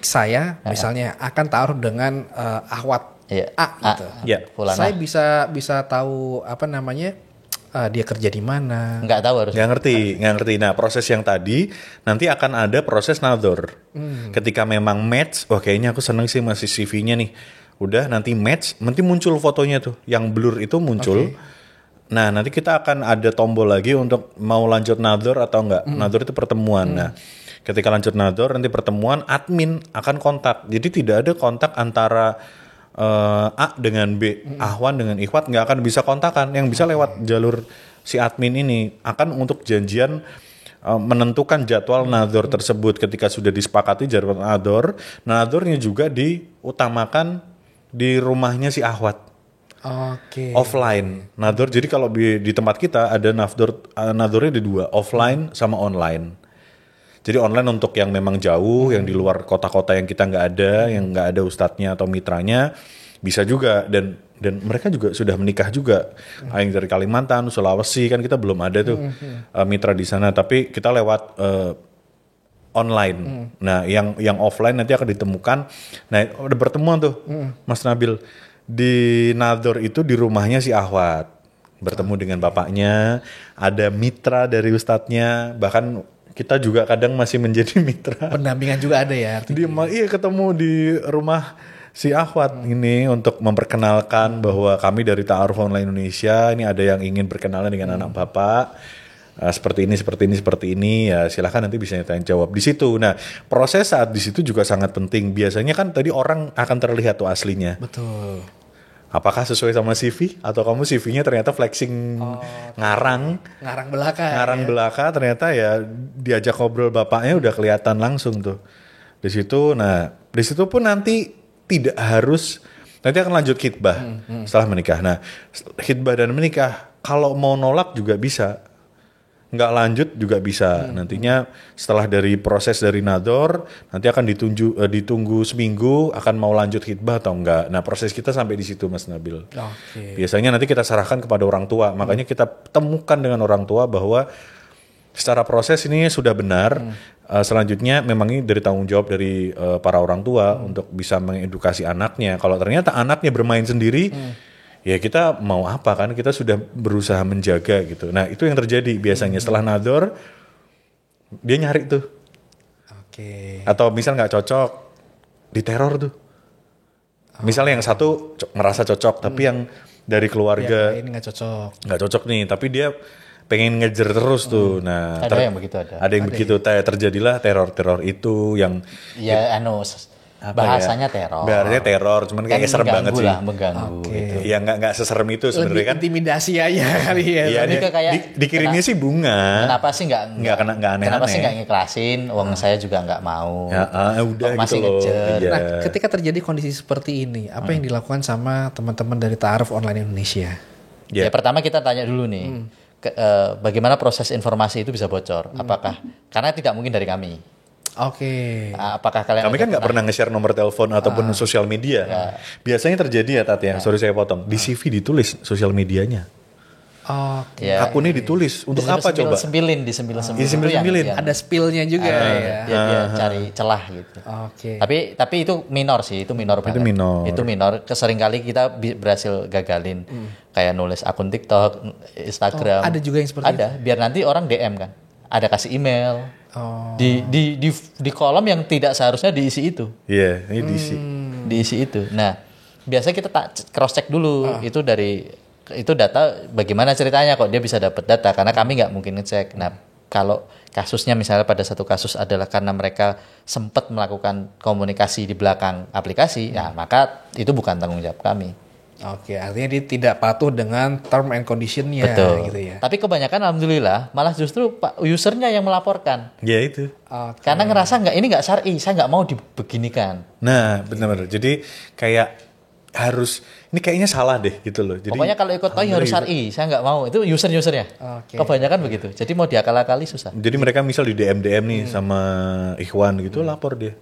A: Saya misalnya akan taruh dengan akhwat
B: Iya.
A: A gitu.
C: Ya.
B: Fulana.
A: Saya bisa tahu dia kerja di mana.
B: Nggak tahu harus.
C: Nggak ngerti. Nah proses yang tadi nanti akan ada proses nador. Ketika memang match, wah kayaknya aku seneng sih masih CV-nya nih. Udah nanti match, nanti muncul fotonya tuh, yang blur itu muncul. Nah nanti kita akan ada tombol lagi untuk mau lanjut nador atau enggak. Nador itu pertemuan. Nah ketika lanjut nador nanti pertemuan, admin akan kontak. Jadi tidak ada kontak antara A dengan B, Ahwan dengan Ikhwat nggak akan bisa kontakan. Yang bisa lewat jalur si admin ini akan untuk janjian menentukan jadwal nador tersebut. Ketika sudah disepakati jadwal nador, nadornya juga diutamakan di rumahnya si Ahwat.
A: Oke.
C: Offline nador. Jadi kalau di tempat kita ada nadornya ada dua, offline sama online. Jadi online untuk yang memang jauh, yang di luar kota-kota yang kita nggak ada, yang nggak ada ustadznya atau mitranya, bisa juga. Dan mereka juga sudah menikah juga. Yang dari Kalimantan, Sulawesi kan kita belum ada tuh mitra di sana. Tapi kita lewat online. Nah, yang offline nanti akan ditemukan. Nah, udah pertemuan tuh, Mas Nabil di Nador itu di rumahnya si Ahwat. Bertemu dengan bapaknya, ada mitra dari ustadznya, bahkan kita juga kadang masih menjadi mitra.
A: Pendampingan juga ada ya.
C: Iya ketemu di rumah si Ahwat ini untuk memperkenalkan bahwa kami dari Ta'aruf Online Indonesia ini ada yang ingin berkenalan dengan anak bapak seperti ini ya silahkan nanti bisa tanya jawab di situ. Nah proses saat di situ juga sangat penting. Biasanya kan tadi orang akan terlihat tuh aslinya.
A: Betul.
C: Apakah sesuai sama CV atau kamu CV-nya ternyata flexing ngarang belaka ternyata ya diajak ngobrol bapaknya udah kelihatan langsung tuh di situ. Nah di situ pun nanti tidak harus nanti akan lanjut khitbah setelah menikah. Nah khitbah dan menikah kalau mau nolak juga bisa, nggak lanjut juga bisa. Nantinya setelah dari proses dari nador nanti akan ditunggu seminggu akan mau lanjut khitbah atau enggak. Nah proses kita sampai di situ Mas Nabil. Biasanya nanti kita serahkan kepada orang tua. Makanya kita temukan dengan orang tua bahwa secara proses ini sudah benar. Selanjutnya memang ini dari tanggung jawab dari para orang tua untuk bisa mengedukasi anaknya. Kalau ternyata anaknya bermain sendiri ya kita mau apa kan, kita sudah berusaha menjaga gitu. Nah itu yang terjadi biasanya setelah nador dia nyari tuh, atau misal nggak cocok diteror tuh. Misalnya yang satu merasa cocok tapi yang dari keluarga
A: ini nggak
C: cocok nih, tapi dia pengen ngejar terus tuh. Nah
B: Ada yang begitu, ada
C: yang begitu, terjadilah teror itu yang
B: ya bahasanya teror.
C: Bahasanya teror, cuman kayaknya serem banget sih.
B: Mengganggu gitu.
C: Ya nggak seserem itu sebenarnya kan.
A: Intimidasi aja kali ya.
C: Iya, dikirimnya sih bunga.
B: Kenapa sih nggak aneh-aneh? Kenapa sih nggak ngiklasin? Uang saya juga nggak mau.
C: Ya, udah
B: masih
C: gitu loh.
B: ngejar.
C: Iya.
A: Nah, ketika terjadi kondisi seperti ini, apa yang dilakukan sama teman-teman dari Ta'aruf Online Indonesia?
B: Ya pertama kita tanya dulu nih, bagaimana proses informasi itu bisa bocor? Apakah karena tidak mungkin dari kami? Apakah kalian?
C: Kami kan nggak pernah nge-share nomor telepon ataupun sosial media. Biasanya terjadi ya Tat ya. Sorry saya potong. Di CV ditulis sosial medianya. Akunnya ditulis. Untuk apa coba?
B: Disembilin.
A: Ada spillnya juga ya.
B: Dia cari celah gitu. Tapi itu minor sih, itu minor banget. Itu minor. Seringkali kita berhasil gagalin. Kayak nulis akun TikTok, Instagram.
A: Ada juga yang seperti
B: itu. Biar nanti orang DM kan. Ada kasih email. Di kolom yang tidak seharusnya diisi itu.
C: Iya, ini diisi.
B: Diisi itu. Nah, biasanya kita cross check dulu itu data bagaimana ceritanya kok dia bisa dapat data, karena kami nggak mungkin ngecek. Nah, kalau kasusnya misalnya pada satu kasus adalah karena mereka sempat melakukan komunikasi di belakang aplikasi, ya maka itu bukan tanggung jawab kami.
A: Artinya dia tidak patuh dengan term and condition-nya.
B: Betul.
A: Gitu ya.
B: Tapi kebanyakan alhamdulillah malah justru usernya yang melaporkan.
C: Ya itu.
B: Karena ngerasa ini nggak syar'i, saya nggak mau dibeginikan.
C: Nah benar-benar. Jadi kayak harus, ini kayaknya salah deh gitu loh. Jadi,
B: pokoknya kalau ikut TOI harus syar'i, saya nggak mau. Itu usernya. Kebanyakan begitu. Jadi mau diakal-akali susah.
C: Jadi mereka misal di DM nih sama Ikhwan gitu, lapor dia.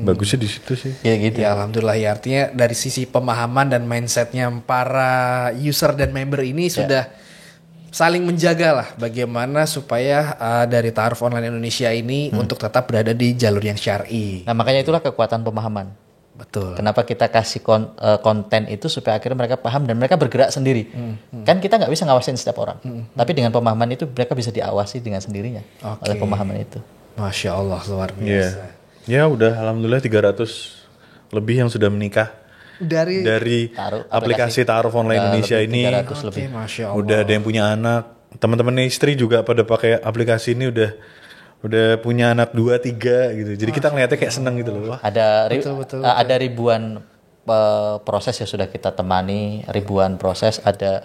C: Bagusnya di situ sih.
B: Ya gitu.
A: Ya alhamdulillah ya, artinya dari sisi pemahaman dan mindsetnya para user dan member ini sudah saling menjaga lah bagaimana supaya dari Ta'aruf Online Indonesia ini untuk tetap berada di jalur yang syar'i.
B: Nah makanya itulah kekuatan pemahaman.
A: Betul.
B: Kenapa kita kasih konten itu supaya akhirnya mereka paham dan mereka bergerak sendiri. Kan kita nggak bisa ngawasin setiap orang. Tapi dengan pemahaman itu mereka bisa diawasi dengan sendirinya oleh pemahaman itu.
A: Masya Allah, luar biasa.
C: Ya udah alhamdulillah 300 lebih yang sudah menikah dari aplikasi Ta'aruf Online Indonesia ini.
B: 300 lebih.
A: Masya Allah.
C: Udah ada yang punya anak, teman-teman istri juga pada pakai aplikasi ini udah punya anak 2-3 gitu. Jadi kita ngeliatnya kayak seneng gitu loh. Wah.
B: Ada ribuan proses yang sudah kita temani, ribuan proses, ada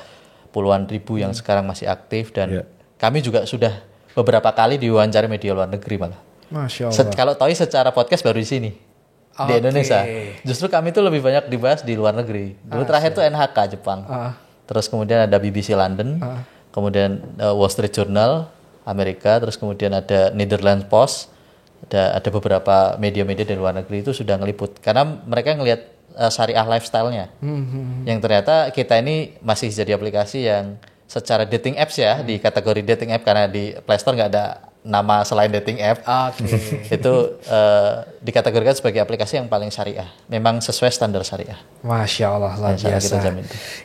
B: puluhan ribu yang sekarang masih aktif dan kami juga sudah beberapa kali diwawancara media luar negeri malah.
A: Masya Allah.
B: Kalau TOI secara podcast baru di sini di Indonesia. Justru kami tuh lebih banyak dibahas di luar negeri. Dulu terakhir tuh NHK Jepang. Terus kemudian ada BBC London, kemudian Wall Street Journal Amerika, terus kemudian ada Netherlands Post, ada beberapa media-media dari luar negeri itu sudah ngeliput karena mereka ngelihat syariah lifestyle-nya. Yang ternyata kita ini masih jadi aplikasi yang secara dating apps ya, di kategori dating app karena di Play Store nggak ada nama selain dating app. Itu dikategorikan sebagai aplikasi yang paling syariah. Memang sesuai standar syariah.
A: Masya Allah, luar biasa.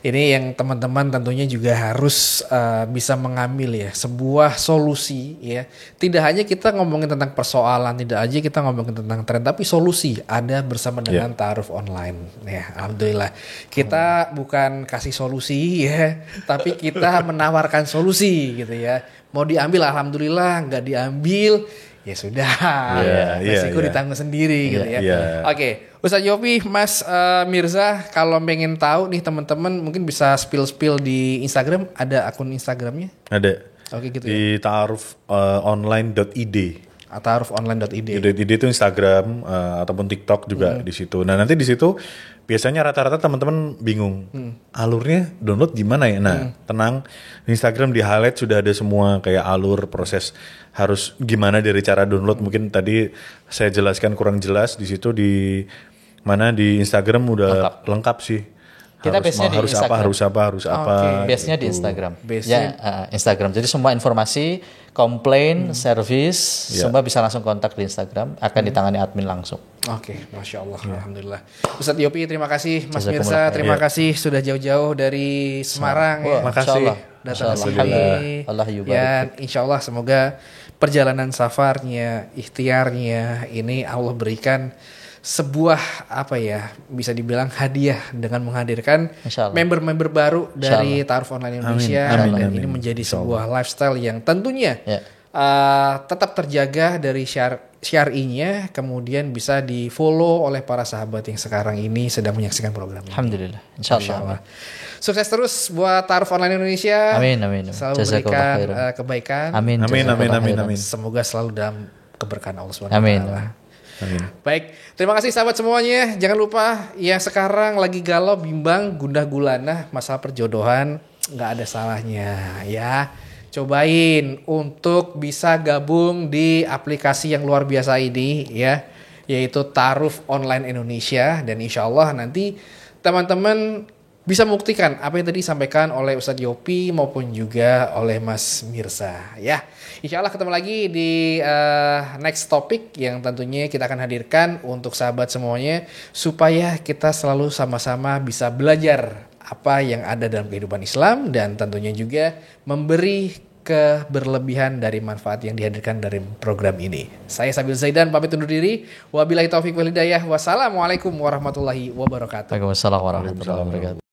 A: Ini yang teman-teman tentunya juga harus bisa mengambil ya sebuah solusi ya. Tidak hanya kita ngomongin tentang persoalan, tidak aja kita ngomongin tentang tren, tapi solusi ada bersama dengan Ta'aruf Online. Ya, alhamdulillah. Kita bukan kasih solusi ya, tapi kita menawarkan solusi gitu ya. Mau diambil alhamdulillah, nggak diambil ya sudah, resiko ditanggung sendiri gitu ya. Oke, Ustaz Yopi, Mas Mirza, kalau pengen tahu nih teman-teman mungkin bisa spill di Instagram, ada akun Instagramnya?
C: Ada.
A: Oke gitu
C: di
A: ya.
C: ta'arufonline.id.
A: Ta'arufonline.id.
C: Id itu Instagram ataupun TikTok juga di situ. Nah nanti di situ biasanya rata-rata teman-teman bingung alurnya download gimana ya. Nah tenang, di Instagram di highlight sudah ada semua kayak alur proses harus gimana dari cara download. Mungkin tadi saya jelaskan kurang jelas di situ, di mana di Instagram udah lengkap sih.
B: Kita base-nya di
C: harus apa,
B: Instagram.
C: harus apa.
B: Base-nya di Instagram.
A: Base-nya-
B: Ya, Instagram. Jadi semua informasi, komplain, service,
C: Ya.
B: semua bisa langsung kontak di Instagram, akan ditangani admin langsung.
A: Oke, Masya Allah, Alhamdulillah. Ustadz Yopi, terima kasih. Mas
B: Jazakumullah
A: Mirsa,
B: khair.
A: terima kasih sudah jauh-jauh dari Semarang ya.
C: makasih.
A: Datang ke
B: Masya
A: sini.
B: Allah. Allah yubarik.
A: Ya, insya Allah semoga perjalanan safarnya, ikhtiarnya ini Allah berikan sebuah apa ya, bisa dibilang hadiah dengan menghadirkan
B: Insya Allah.
A: member-member baru dari Ta'aruf Online Indonesia dan
C: Amin.
A: ini menjadi sebuah lifestyle yang tentunya
B: Ya.
A: tetap terjaga dari syar'inya, kemudian bisa di follow oleh para sahabat yang sekarang ini sedang menyaksikan program ini.
B: Alhamdulillah. Insya
A: Masya
B: Allah.
A: Allah. Sukses terus buat Ta'aruf Online Indonesia.
B: Amin, amin.
A: Selalu
B: Jazakallah
A: memberikan
B: khairan.
A: kebaikan.
B: Amin.
C: Amin,
B: Jazakallah
C: amin,
B: khairan.
C: amin.
A: Semoga selalu dalam keberkahan Allah SWT.
B: Amin.
C: Amin.
A: Baik, terima kasih sahabat semuanya. Jangan lupa yang sekarang lagi galau, bimbang, gundah gulana masalah perjodohan, nggak ada salahnya ya. Cobain untuk bisa gabung di aplikasi yang luar biasa ini ya, yaitu Ta'aruf Online Indonesia, dan insya Allah nanti teman-teman bisa membuktikan apa yang tadi disampaikan oleh Ustadz Yopi maupun juga oleh Mas Mirsa ya. Insya Allah ketemu lagi di next topic yang tentunya kita akan hadirkan untuk sahabat semuanya supaya kita selalu sama-sama bisa belajar apa yang ada dalam kehidupan Islam dan tentunya juga memberi keberlebihan dari manfaat yang dihadirkan dari program ini. Saya Sabil Zaidan pamit undur diri. Wabillahi taufiq wal hidayah. Wassalamualaikum warahmatullahi wabarakatuh.
B: Waalaikumsalam warahmatullahi wabarakatuh.